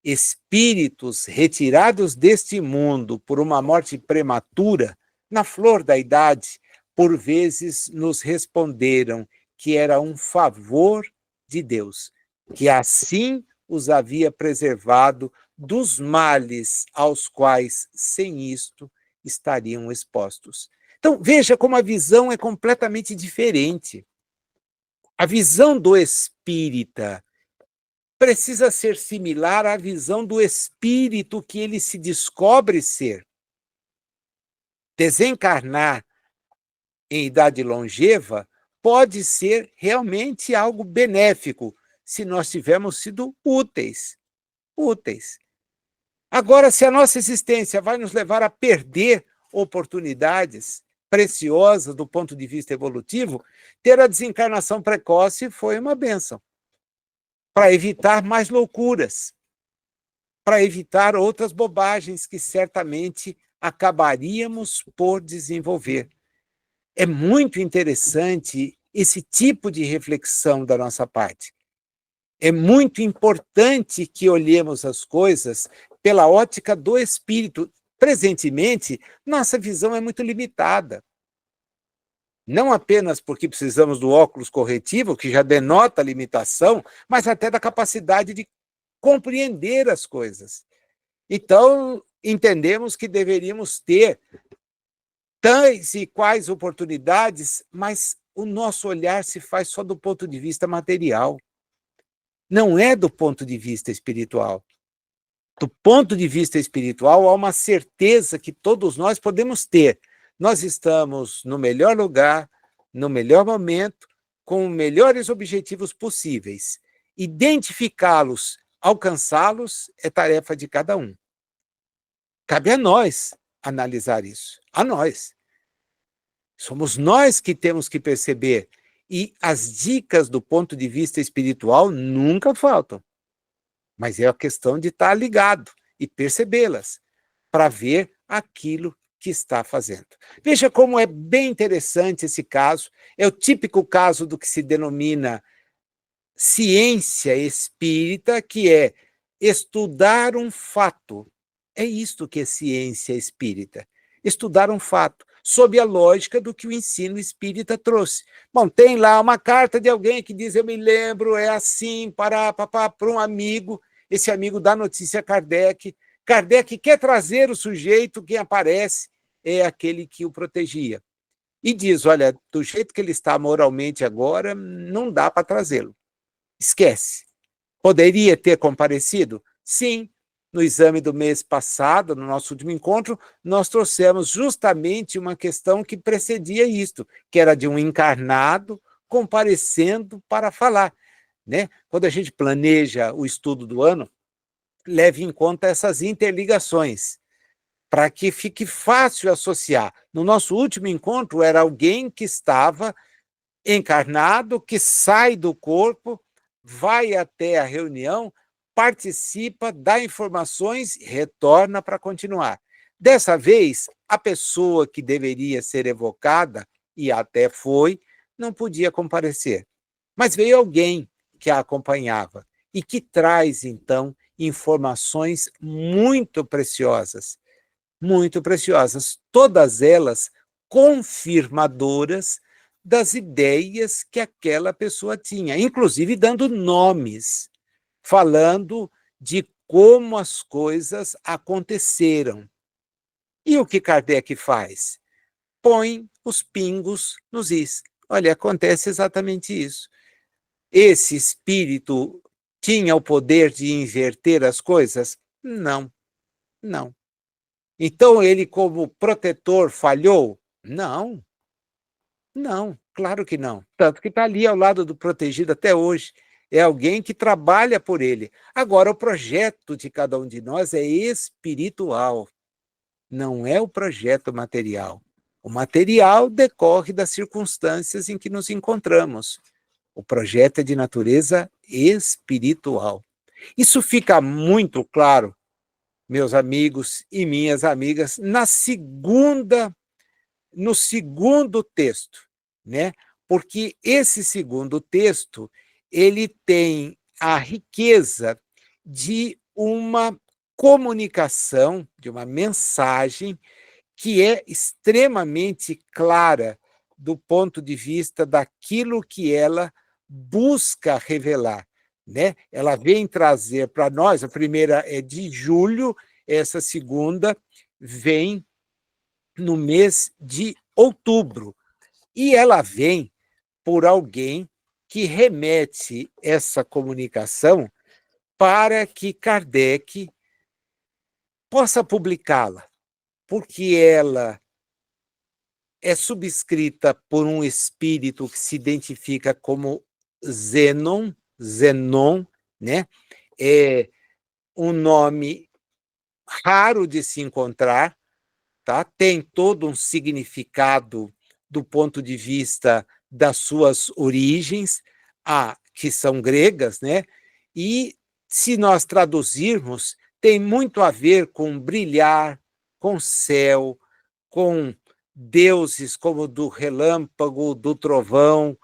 Espíritos retirados deste mundo por uma morte prematura, na flor da idade, por vezes nos responderam que era um favor de Deus, que assim os havia preservado dos males aos quais, sem isto, estariam expostos. Então, veja como a visão é completamente diferente. A visão do espírita precisa ser similar à visão do espírito que ele se descobre ser. Desencarnar em idade longeva pode ser realmente algo benéfico, se nós tivermos sido úteis. Agora, se a nossa existência vai nos levar a perder oportunidades preciosas do ponto de vista evolutivo, ter a desencarnação precoce foi uma bênção, para evitar mais loucuras, para evitar outras bobagens que certamente acabaríamos por desenvolver. É muito interessante esse tipo de reflexão da nossa parte. É muito importante que olhemos as coisas pela ótica do espírito. Presentemente, nossa visão é muito limitada. Não apenas porque precisamos do óculos corretivo, que já denota a limitação, mas até da capacidade de compreender as coisas. Então, entendemos que deveríamos ter tais e quais oportunidades, mas o nosso olhar se faz só do ponto de vista material. Não é do ponto de vista espiritual. Do ponto de vista espiritual, há uma certeza que todos nós podemos ter. Nós estamos no melhor lugar, no melhor momento, com os melhores objetivos possíveis. Identificá-los, alcançá-los, é tarefa de cada um. Cabe a nós analisar isso, a nós. Somos nós que temos que perceber. E as dicas do ponto de vista espiritual nunca faltam. Mas é a questão de estar ligado e percebê-las, para ver aquilo que está fazendo. Veja como é bem interessante esse caso. É o típico caso do que se denomina ciência espírita, que é estudar um fato. É isto que é ciência espírita. Estudar um fato, sob a lógica do que o ensino espírita trouxe. Bom, tem lá uma carta de alguém que diz: eu me lembro, é assim, para um amigo, esse amigo dá notícia a Kardec. Kardec quer trazer o sujeito, quem aparece é aquele que o protegia. E diz: olha, do jeito que ele está moralmente agora, não dá para trazê-lo. Esquece. Poderia ter comparecido? Sim, no exame do mês passado, no nosso último encontro, nós trouxemos justamente uma questão que precedia isto, que era de um encarnado comparecendo para falar, né? Quando a gente planeja o estudo do ano, leve em conta essas interligações, para que fique fácil associar. No nosso último encontro, era alguém que estava encarnado, que sai do corpo, vai até a reunião, participa, dá informações, retorna para continuar. Dessa vez, a pessoa que deveria ser evocada, e até foi, não podia comparecer. Mas veio alguém que a acompanhava e que traz, então, informações muito preciosas, todas elas confirmadoras das ideias que aquela pessoa tinha, inclusive dando nomes, falando de como as coisas aconteceram. E o que Kardec faz? Põe os pingos nos is. Olha, acontece exatamente isso. Esse espírito tinha o poder de inverter as coisas? Não, não. Então ele, como protetor, falhou? Não, não, claro que não. Tanto que está ali ao lado do protegido até hoje. É alguém que trabalha por ele. Agora, o projeto de cada um de nós é espiritual, não é o projeto material. O material decorre das circunstâncias em que nos encontramos. O projeto é de natureza espiritual. Isso fica muito claro, meus amigos e minhas amigas, no segundo texto, né? Porque esse segundo texto, ele tem a riqueza de uma comunicação, de uma mensagem que é extremamente clara do ponto de vista daquilo que ela busca revelar, né? Ela vem trazer para nós, a primeira é de julho, essa segunda vem no mês de outubro. E ela vem por alguém que remete essa comunicação para que Kardec possa publicá-la, porque ela é subscrita por um espírito que se identifica como Zenon, né? É um nome raro de se encontrar, tá? Tem todo um significado do ponto de vista das suas origens, que são gregas, né? E se nós traduzirmos, tem muito a ver com brilhar, com céu, com deuses como o do relâmpago, do trovão.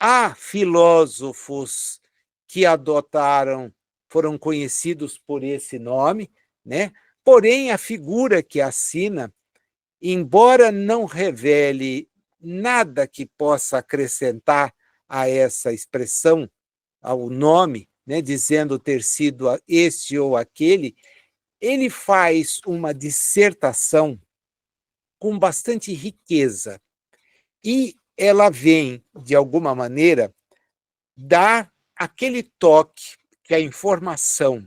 Há filósofos que adotaram, foram conhecidos por esse nome, né? Porém, a figura que assina, embora não revele nada que possa acrescentar a essa expressão, ao nome, né, dizendo ter sido este ou aquele, ele faz uma dissertação com bastante riqueza e ela vem, de alguma maneira, dar aquele toque que a informação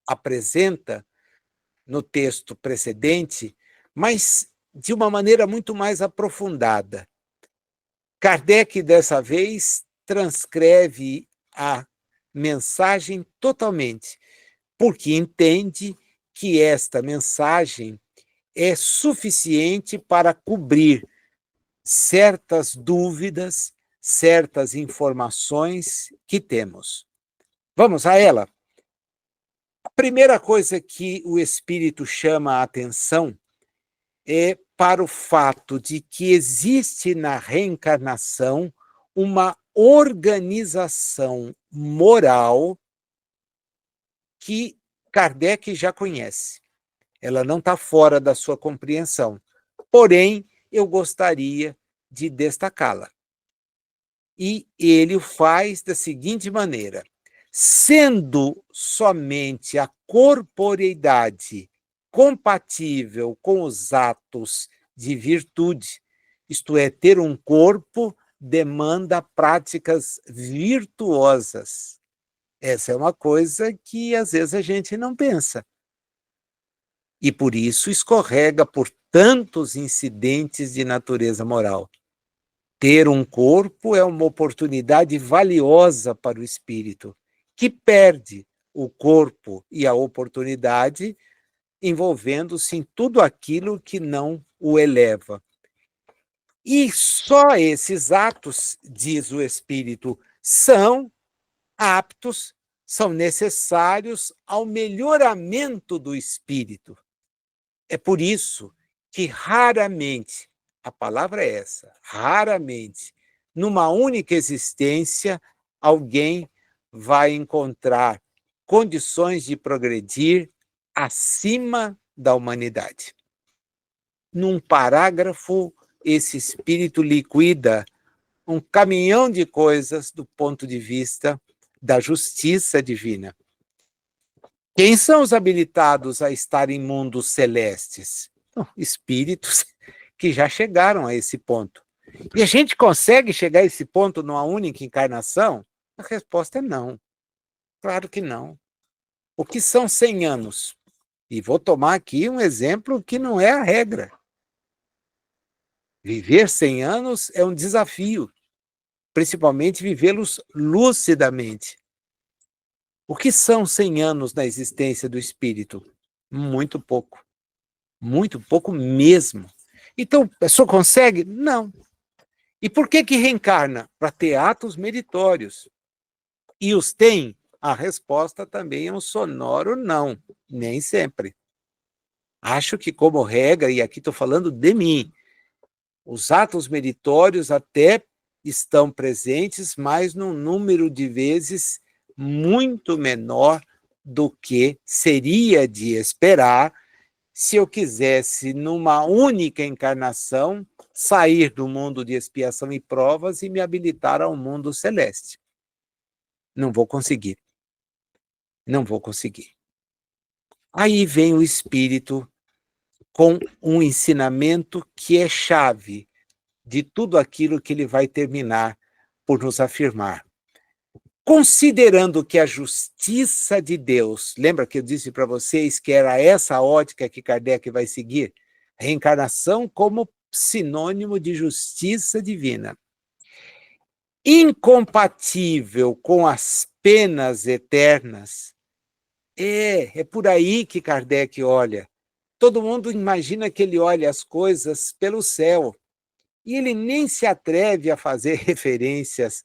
apresenta no texto precedente, mas de uma maneira muito mais aprofundada. Kardec, dessa vez, transcreve a mensagem totalmente, porque entende que esta mensagem é suficiente para cobrir certas dúvidas, certas informações que temos. Vamos a ela? A primeira coisa que o espírito chama a atenção é para o fato de que existe na reencarnação uma organização moral que Kardec já conhece. Ela não está fora da sua compreensão. Porém, eu gostaria de destacá-la. E ele o faz da seguinte maneira: sendo somente a corporeidade compatível com os atos de virtude, isto é, ter um corpo demanda práticas virtuosas. Essa é uma coisa que às vezes a gente não pensa. E por isso escorrega por tantos incidentes de natureza moral. Ter um corpo é uma oportunidade valiosa para o espírito, que perde o corpo e a oportunidade envolvendo-se em tudo aquilo que não o eleva. E só esses atos, diz o espírito, são aptos, são necessários ao melhoramento do espírito. É por isso que raramente, a palavra é essa, raramente, numa única existência, alguém vai encontrar condições de progredir acima da humanidade. Num parágrafo, esse espírito liquida um caminhão de coisas do ponto de vista da justiça divina. Quem são os habilitados a estar em mundos celestes? Espíritos que já chegaram a esse ponto. E a gente consegue chegar a esse ponto numa única encarnação? A resposta é não. Claro que não. O que são 100 anos? E vou tomar aqui um exemplo que não é a regra. Viver 100 anos é um desafio, principalmente vivê-los lucidamente. O que são 100 anos na existência do espírito? Muito pouco mesmo. Então, a pessoa consegue? Não. E por que reencarna? Para ter atos meritórios. E os tem? A resposta também é um sonoro não, nem sempre. Acho que, como regra, e aqui estou falando de mim, os atos meritórios até estão presentes, mas num número de vezes muito menor do que seria de esperar se eu quisesse, numa única encarnação, sair do mundo de expiação e provas e me habilitar ao mundo celeste. Não vou conseguir. Não vou conseguir. Aí vem o Espírito com um ensinamento que é chave de tudo aquilo que ele vai terminar por nos afirmar. Considerando que a justiça de Deus, lembra que eu disse para vocês que era essa ótica que Kardec vai seguir? Reencarnação como sinônimo de justiça divina. Incompatível com as penas eternas. É por aí que Kardec olha. Todo mundo imagina que ele olha as coisas pelo céu. E ele nem se atreve a fazer referências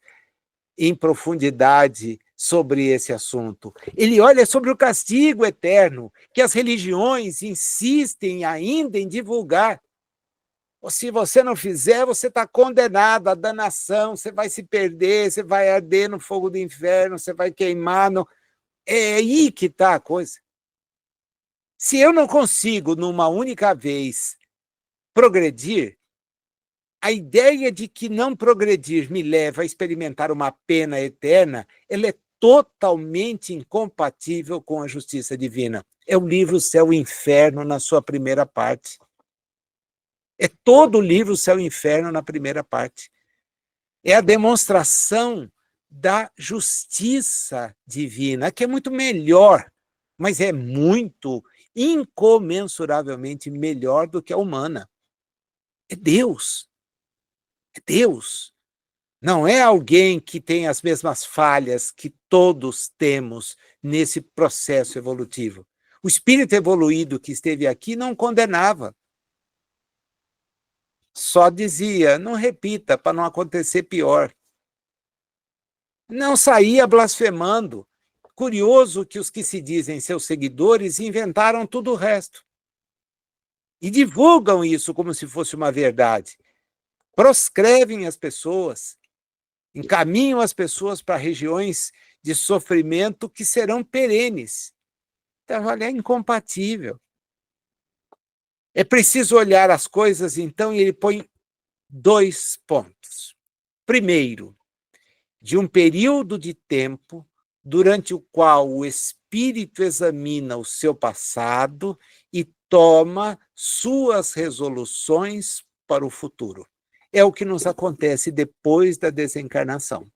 em profundidade sobre esse assunto. Ele olha sobre o castigo eterno, que as religiões insistem ainda em divulgar. Se você não fizer, você está condenado à danação, você vai se perder, você vai arder no fogo do inferno, você vai queimar. É aí que está a coisa. Se eu não consigo, numa única vez, progredir, a ideia de que não progredir me leva a experimentar uma pena eterna, ela é totalmente incompatível com a justiça divina. É o livro Céu e Inferno na sua primeira parte. É todo o livro Céu e Inferno na primeira parte. É a demonstração da justiça divina, que é muito melhor, mas é muito, incomensuravelmente melhor do que a humana. É Deus. É Deus. Não é alguém que tem as mesmas falhas que todos temos nesse processo evolutivo. O espírito evoluído que esteve aqui não condenava. Só dizia, não repita, para não acontecer pior. Não saía blasfemando. Curioso que os que se dizem seus seguidores inventaram tudo o resto. E divulgam isso como se fosse uma verdade. Proscrevem as pessoas, encaminham as pessoas para regiões de sofrimento que serão perenes. Então, olha, é incompatível. É preciso olhar as coisas, então, e ele põe 2 pontos. Primeiro, de um período de tempo durante o qual o espírito examina o seu passado e toma suas resoluções para o futuro. É o que nos acontece depois da desencarnação.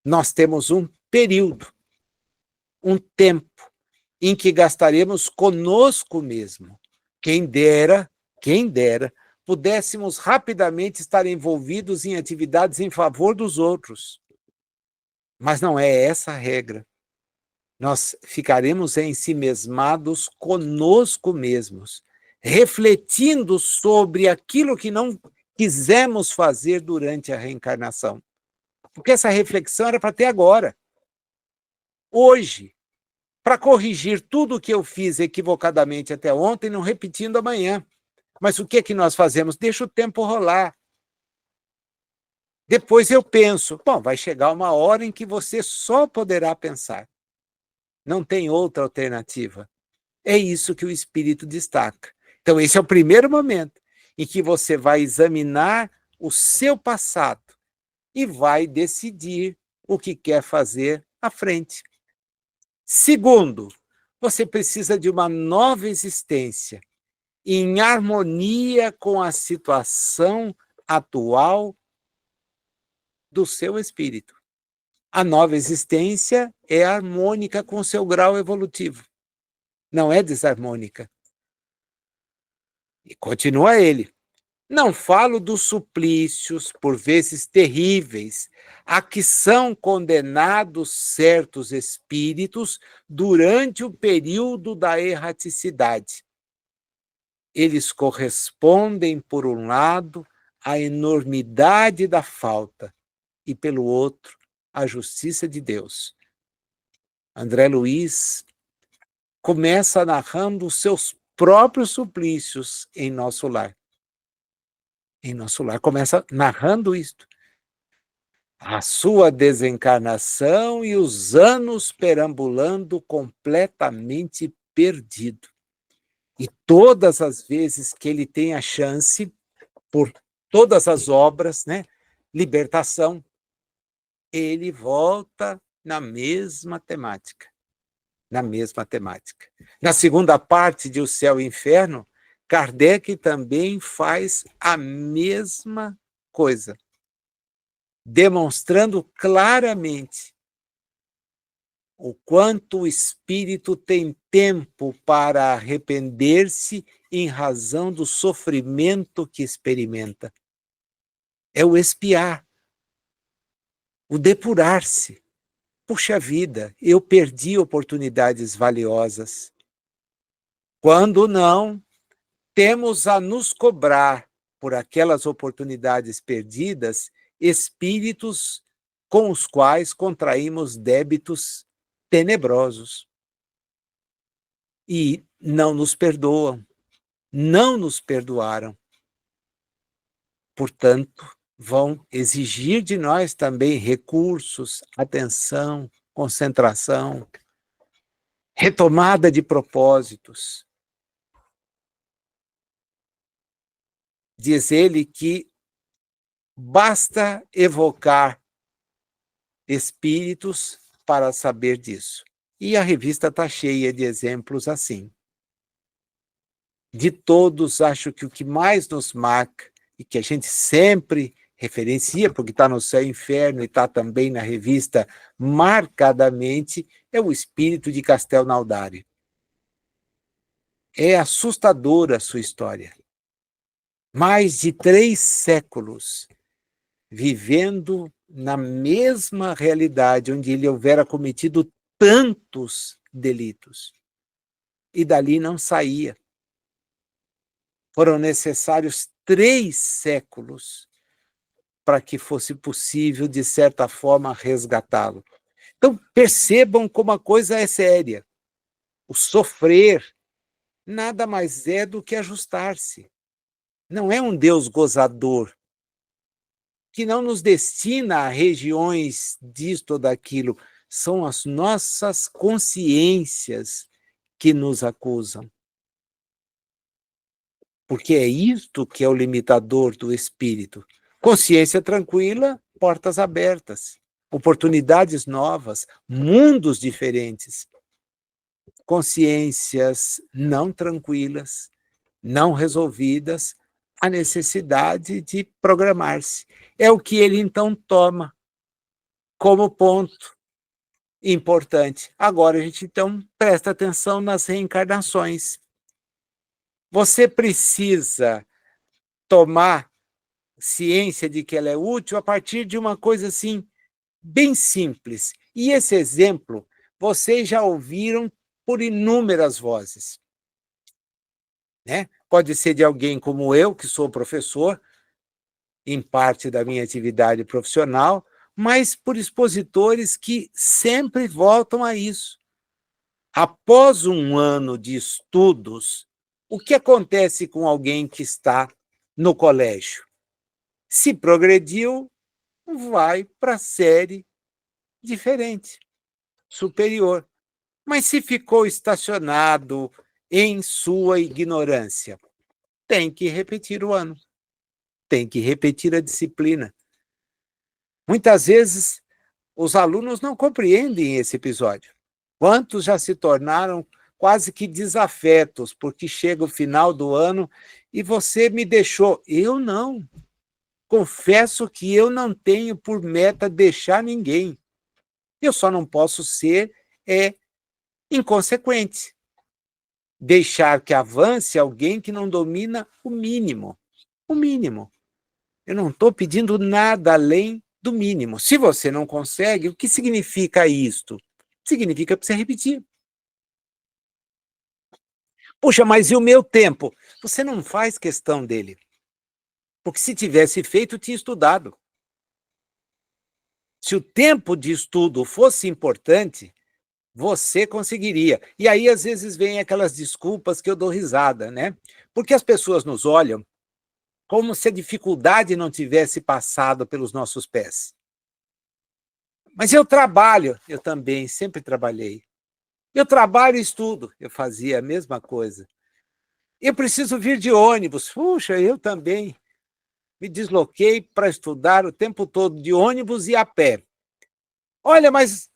Nós temos um período um tempo em que gastaremos conosco mesmo. Quem dera, pudéssemos rapidamente estar envolvidos em atividades em favor dos outros. Mas não é essa a regra. Nós ficaremos ensimesmados conosco mesmos, refletindo sobre aquilo que não quisemos fazer durante a reencarnação. Porque essa reflexão era para ter agora, hoje, para corrigir tudo o que eu fiz equivocadamente até ontem, não repetindo amanhã. Mas o que é que nós fazemos? Deixa o tempo rolar. Depois eu penso, bom, vai chegar uma hora em que você só poderá pensar. Não tem outra alternativa. É isso que o Espírito destaca. Então, esse é o primeiro momento em que você vai examinar o seu passado e vai decidir o que quer fazer à frente. Segundo, você precisa de uma nova existência em harmonia com a situação atual do seu espírito. A nova existência é harmônica com o seu grau evolutivo, não é desarmônica. E continua ele. Não falo dos suplícios, por vezes terríveis, a que são condenados certos espíritos durante o período da erraticidade. Eles correspondem, por um lado, à enormidade da falta e, pelo outro, à justiça de Deus. André Luiz começa narrando os seus próprios suplícios em nosso lar. Em nosso lar, começa narrando isto. A sua desencarnação e os anos perambulando completamente perdido. E todas as vezes que ele tem a chance, por todas as obras, né, libertação, ele volta na mesma temática. Na mesma temática. Na segunda parte de O Céu e o Inferno, Kardec também faz a mesma coisa, demonstrando claramente o quanto o espírito tem tempo para arrepender-se em razão do sofrimento que experimenta. É o expiar, o depurar-se. Puxa vida, eu perdi oportunidades valiosas. Quando não, temos a nos cobrar por aquelas oportunidades perdidas, espíritos com os quais contraímos débitos tenebrosos. E não nos perdoam, não nos perdoaram. Portanto, vão exigir de nós também recursos, atenção, concentração, retomada de propósitos. Diz ele que basta evocar espíritos para saber disso. E a revista está cheia de exemplos assim. De todos, acho que o que mais nos marca, e que a gente sempre referencia, porque está no Céu e Inferno e está também na revista marcadamente, é o espírito de Castel Naudari. É assustadora a sua história. Mais de 3 séculos vivendo na mesma realidade onde ele houvera cometido tantos delitos. E dali não saía. Foram necessários 3 séculos para que fosse possível, de certa forma, resgatá-lo. Então, percebam como a coisa é séria. O sofrer nada mais é do que ajustar-se. Não é um Deus gozador, que não nos destina a regiões disto ou daquilo. São as nossas consciências que nos acusam. Porque é isto que é o limitador do espírito. Consciência tranquila, portas abertas, oportunidades novas, mundos diferentes. Consciências não tranquilas, não resolvidas, a necessidade de programar-se. É o que ele então toma como ponto Importante. Agora a gente, então, presta atenção nas reencarnações. Você precisa tomar ciência de que ela é útil a partir de uma coisa, assim, bem simples. E esse exemplo vocês já ouviram por inúmeras vozes, né? Pode ser de alguém como eu, que sou professor, em parte da minha atividade profissional, mas por expositores que sempre voltam a isso. Após um ano de estudos, o que acontece com alguém que está no colégio? Se progrediu, vai para a série diferente, superior. Mas se ficou estacionado em sua ignorância, tem que repetir o ano, tem que repetir a disciplina. Muitas vezes, os alunos não compreendem esse episódio. Quantos já se tornaram quase que desafetos, porque chega o final do ano e você me deixou. Eu não. Confesso que eu não tenho por meta deixar ninguém. Eu só não posso ser inconsequente. Deixar que avance alguém que não domina o mínimo. O mínimo. Eu não estou pedindo nada além do mínimo. Se você não consegue, o que significa isto? Significa para você repetir. Puxa, mas e o meu tempo? Você não faz questão dele. Porque se tivesse feito, tinha estudado. Se o tempo de estudo fosse importante, você conseguiria. E aí, às vezes, vem aquelas desculpas que eu dou risada, né? Porque as pessoas nos olham como se a dificuldade não tivesse passado pelos nossos pés. Mas eu trabalho, eu também, sempre trabalhei. Eu trabalho e estudo, eu fazia a mesma coisa. Eu preciso vir de ônibus, puxa, eu também. Me desloquei para estudar o tempo todo, de ônibus e a pé. Olha, mas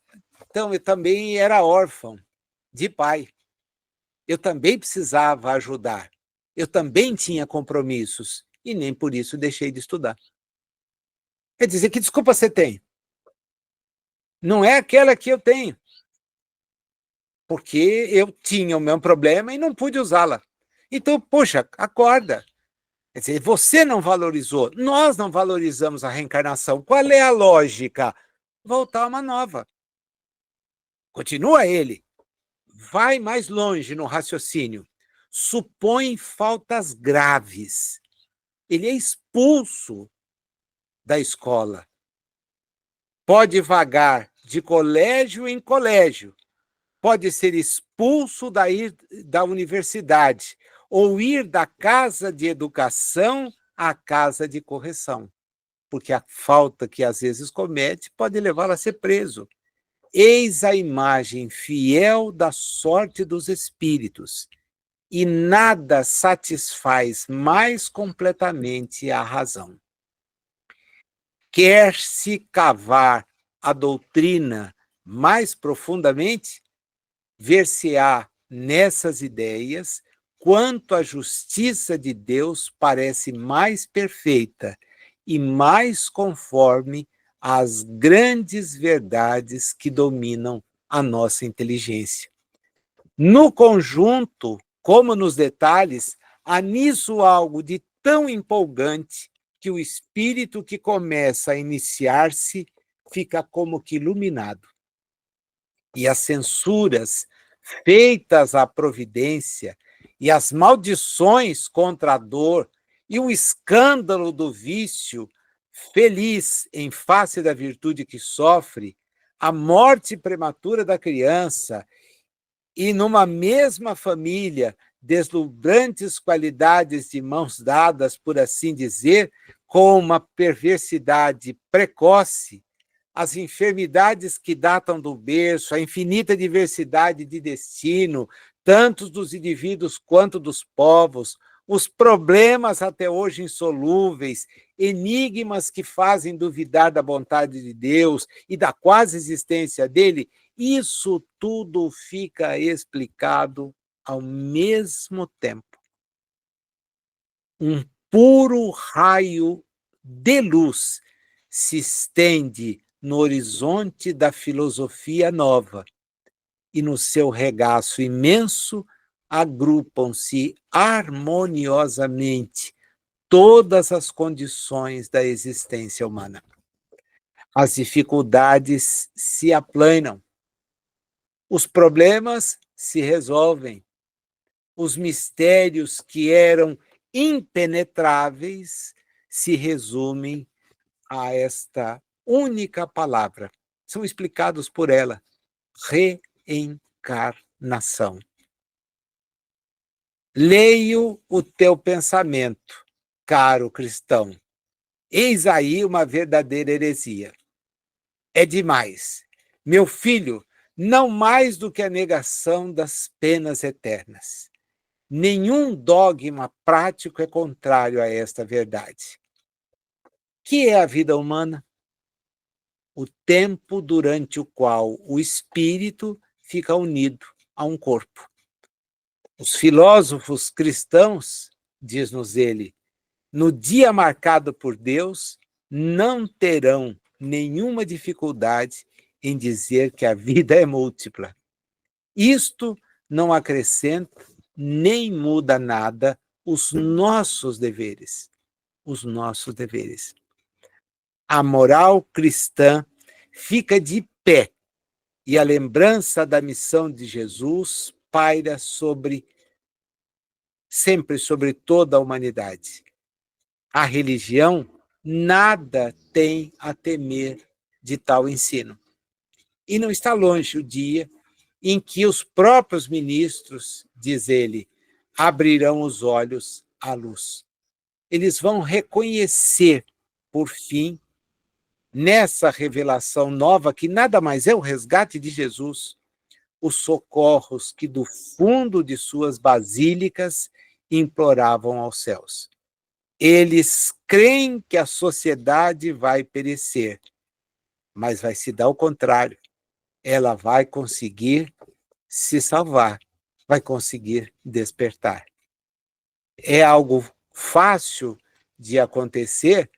então eu também era órfão de pai. Eu também precisava ajudar. Eu também tinha compromissos e nem por isso deixei de estudar. Quer dizer, que desculpa você tem? Não é aquela que eu tenho, porque eu tinha o meu problema e não pude usá-la. Então, poxa, acorda. Quer dizer, você não valorizou, nós não valorizamos a reencarnação. Qual é a lógica? Voltar a uma nova. Continua ele. Vai mais longe no raciocínio. Supõe faltas graves. Ele é expulso da escola. Pode vagar de colégio em colégio. Pode ser expulso da universidade ou ir da casa de educação à casa de correção, porque a falta que às vezes comete pode levá-lo a ser preso. Eis a imagem fiel da sorte dos espíritos, e nada satisfaz mais completamente a razão. Quer-se cavar a doutrina mais profundamente, ver-se-á nessas ideias quanto a justiça de Deus parece mais perfeita e mais conforme às grandes verdades que dominam a nossa inteligência. No conjunto, como nos detalhes, há nisso algo de tão empolgante que o espírito que começa a iniciar-se fica como que iluminado. E as censuras feitas à providência e as maldições contra a dor e o escândalo do vício, feliz em face da virtude que sofre, a morte prematura da criança e numa mesma família, deslumbrantes qualidades de mãos dadas, por assim dizer, com uma perversidade precoce, as enfermidades que datam do berço, a infinita diversidade de destino, tanto dos indivíduos quanto dos povos, os problemas até hoje insolúveis, enigmas que fazem duvidar da vontade de Deus e da quase existência dele, isso tudo fica explicado ao mesmo tempo. Um puro raio de luz se estende no horizonte da filosofia nova, e no seu regaço imenso agrupam-se harmoniosamente todas as condições da existência humana. As dificuldades se aplanam, os problemas se resolvem, os mistérios que eram impenetráveis se resumem a esta única palavra. São explicados por ela: reencarnação. Leio o teu pensamento, caro cristão. Eis aí uma verdadeira heresia. É demais. Meu filho, não mais do que a negação das penas eternas. Nenhum dogma prático é contrário a esta verdade. Que é a vida humana? O tempo durante o qual o espírito fica unido a um corpo. Os filósofos cristãos, diz-nos ele, no dia marcado por Deus, não terão nenhuma dificuldade em dizer que a vida é múltipla. Isto não acrescenta nem muda nada os nossos deveres. Os nossos deveres. A moral cristã fica de pé e a lembrança da missão de Jesus paira sempre sobre toda a humanidade. A religião nada tem a temer de tal ensino. E não está longe o dia em que os próprios ministros, diz ele, abrirão os olhos à luz. Eles vão reconhecer, por fim, nessa revelação nova, que nada mais é o resgate de Jesus, os socorros que do fundo de suas basílicas imploravam aos céus. Eles creem que a sociedade vai perecer, mas vai se dar o contrário. Ela vai conseguir se salvar, vai conseguir despertar. É algo fácil de acontecer,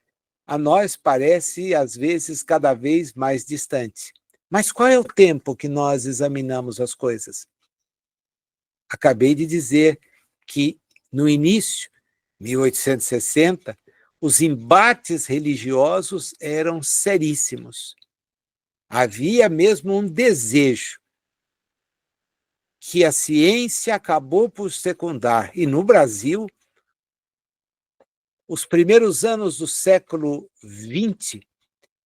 a nós parece, às vezes, cada vez mais distante. Mas qual é o tempo que nós examinamos as coisas? Acabei de dizer que, no início, 1860, os embates religiosos eram seríssimos. Havia mesmo um desejo que a ciência acabou por secundar. E no Brasil, os primeiros anos do século XX,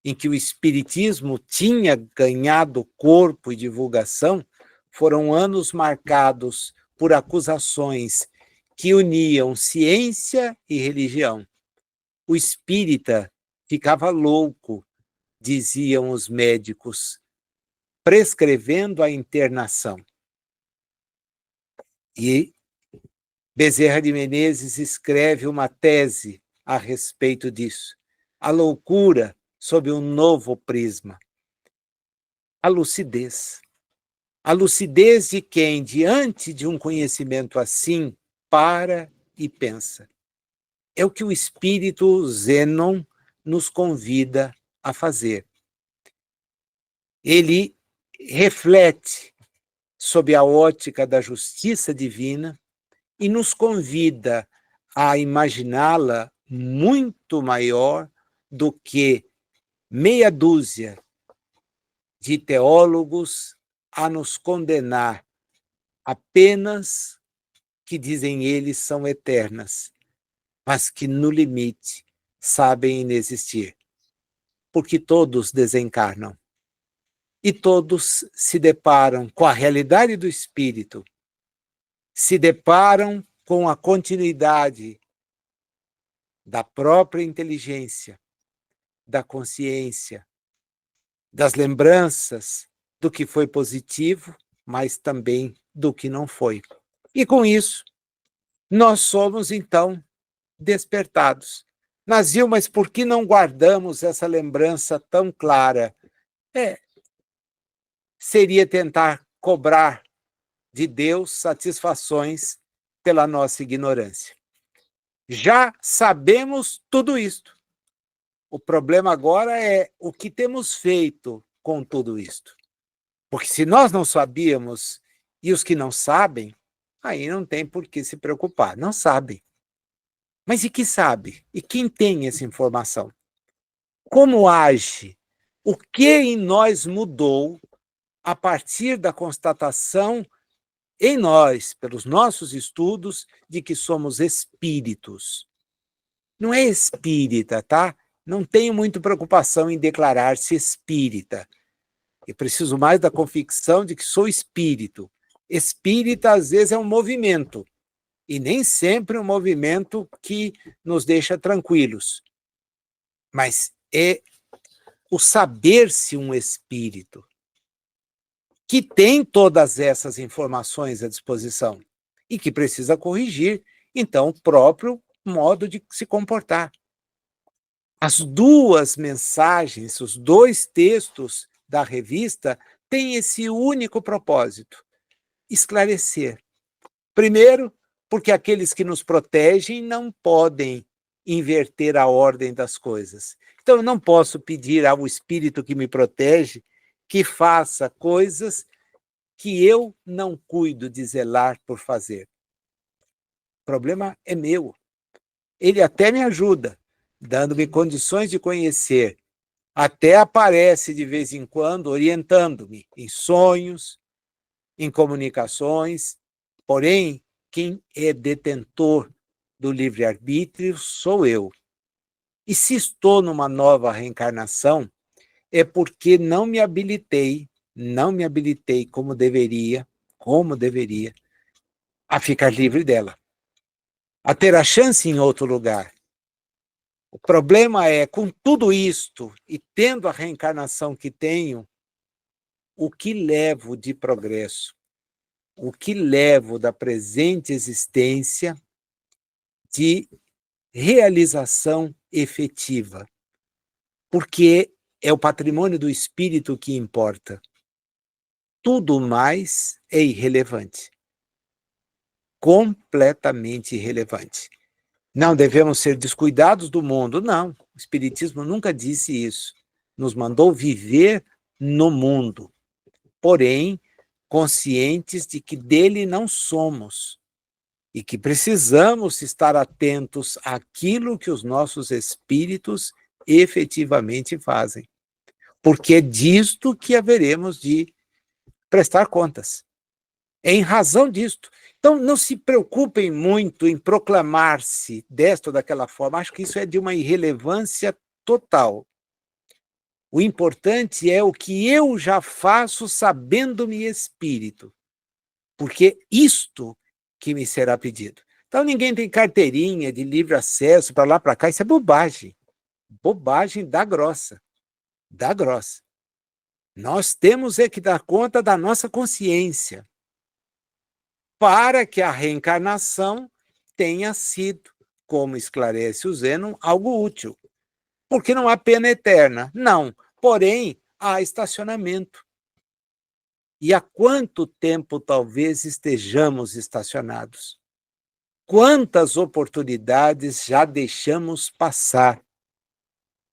em que o espiritismo tinha ganhado corpo e divulgação, foram anos marcados por acusações que uniam ciência e religião. O espírita ficava louco, diziam os médicos, prescrevendo a internação. E Bezerra de Menezes escreve uma tese a respeito disso. A loucura sob um novo prisma. A lucidez. A lucidez de quem, diante de um conhecimento assim, para e pensa. É o que o espírito Zênon nos convida a fazer. Ele reflete sob a ótica da justiça divina e nos convida a imaginá-la muito maior do que meia dúzia de teólogos a nos condenar a penas que, dizem eles, são eternas, mas que, no limite, sabem inexistir, porque todos desencarnam e todos se deparam com a realidade do espírito, se deparam com a continuidade da própria inteligência, da consciência, das lembranças do que foi positivo, mas também do que não foi. E com isso, nós somos, então, despertados. Nazil, mas por que não guardamos essa lembrança tão clara? Seria tentar cobrar de Deus satisfações pela nossa ignorância. Já sabemos tudo isto. O problema agora é o que temos feito com tudo isto. Porque se nós não sabíamos, e os que não sabem, aí não tem por que se preocupar, não sabem. Mas e que sabe? E quem tem essa informação? Como age? O que em nós mudou a partir da constatação em nós, pelos nossos estudos, de que somos espíritos? Não é espírita, tá? Não tenho muita preocupação em declarar-se espírita. Eu preciso mais da convicção de que sou espírito. Espírita, às vezes, é um movimento, e nem sempre um movimento que nos deixa tranquilos. Mas é o saber-se um espírito, que tem todas essas informações à disposição e que precisa corrigir, então, o próprio modo de se comportar. As duas mensagens, os dois textos da revista têm esse único propósito: esclarecer. Primeiro, porque aqueles que nos protegem não podem inverter a ordem das coisas. Então, eu não posso pedir ao espírito que me protege que faça coisas que eu não cuido de zelar por fazer. O problema é meu. Ele até me ajuda, dando-me condições de conhecer. Até aparece de vez em quando orientando-me em sonhos, em comunicações. Porém, quem é detentor do livre-arbítrio sou eu. E se estou numa nova reencarnação, é porque não me habilitei como deveria, a ficar livre dela, a ter a chance em outro lugar. O problema é, com tudo isto, e tendo a reencarnação que tenho, o que levo de progresso? O que levo da presente existência de realização efetiva? Porque é o patrimônio do espírito que importa. Tudo mais é irrelevante. Completamente irrelevante. Não devemos ser descuidados do mundo, não. O Espiritismo nunca disse isso. Nos mandou viver no mundo, porém, conscientes de que dele não somos e que precisamos estar atentos àquilo que os nossos espíritos efetivamente fazem, porque é disto que haveremos de prestar contas. É em razão disto. Então, não se preocupem muito em proclamar-se desta ou daquela forma. Acho que isso é de uma irrelevância total. O importante é o que eu já faço sabendo-me espírito, porque isto que me será pedido. Então, ninguém tem carteirinha de livre acesso para lá, para cá. Isso é bobagem. Bobagem da grossa. Da grossa. Nós temos é que dar conta da nossa consciência, para que a reencarnação tenha sido, como esclarece o Zênon, algo útil. Porque não há pena eterna. Não. Porém, há estacionamento. E há quanto tempo talvez estejamos estacionados? Quantas oportunidades já deixamos passar?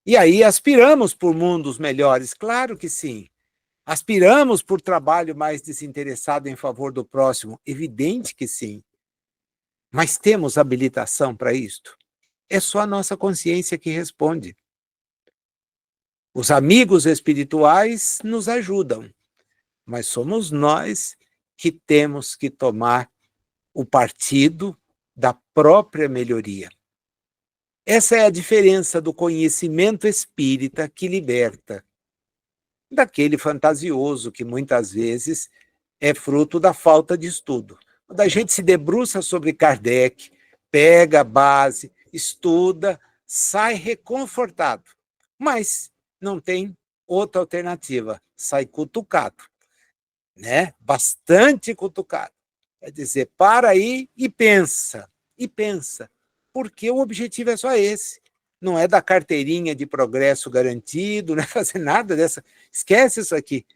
E aí aspiramos por mundos melhores? Claro que sim. Aspiramos por trabalho mais desinteressado em favor do próximo? Evidente que sim. Mas temos habilitação para isto? É só a nossa consciência que responde. Os amigos espirituais nos ajudam, mas somos nós que temos que tomar o partido da própria melhoria. Essa é a diferença do conhecimento espírita que liberta, daquele fantasioso que muitas vezes é fruto da falta de estudo. Quando a gente se debruça sobre Kardec, pega a base, estuda, sai reconfortado, mas não tem outra alternativa, sai cutucado, né? Bastante cutucado. Quer dizer, para aí e pensa, porque o objetivo é só esse. Não é da carteirinha de progresso garantido, não é fazer nada dessa. Esquece isso aqui.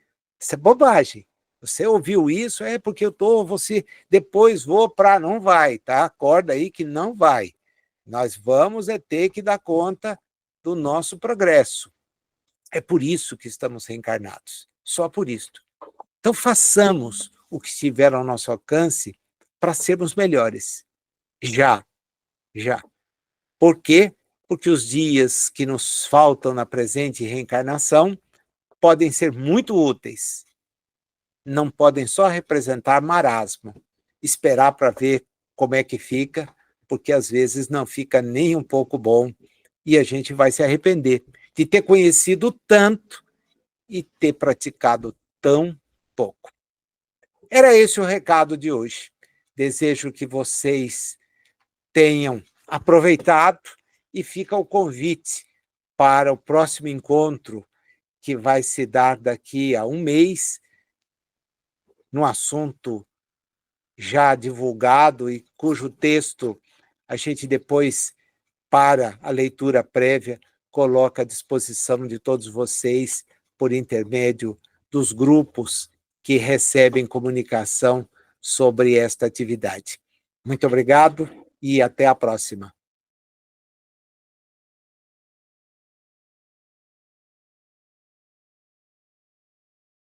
Isso é bobagem. Você ouviu isso, é porque você depois vou para. Não vai, tá? Acorda aí que não vai. Nós vamos ter que dar conta do nosso progresso. É por isso que estamos reencarnados, só por isto. Então, façamos o que estiver ao nosso alcance para sermos melhores. Já. Por quê? Porque os dias que nos faltam na presente reencarnação podem ser muito úteis. Não podem só representar marasmo. Esperar para ver como é que fica, porque às vezes não fica nem um pouco bom e a gente vai se arrepender de ter conhecido tanto e ter praticado tão pouco. Era esse o recado de hoje. Desejo que vocês tenham aproveitado e fica o convite para o próximo encontro que vai se dar daqui a um mês, no assunto já divulgado e cujo texto a gente depois, para a leitura prévia, coloca à disposição de todos vocês por intermédio dos grupos que recebem comunicação sobre esta atividade. Muito obrigado e até a próxima.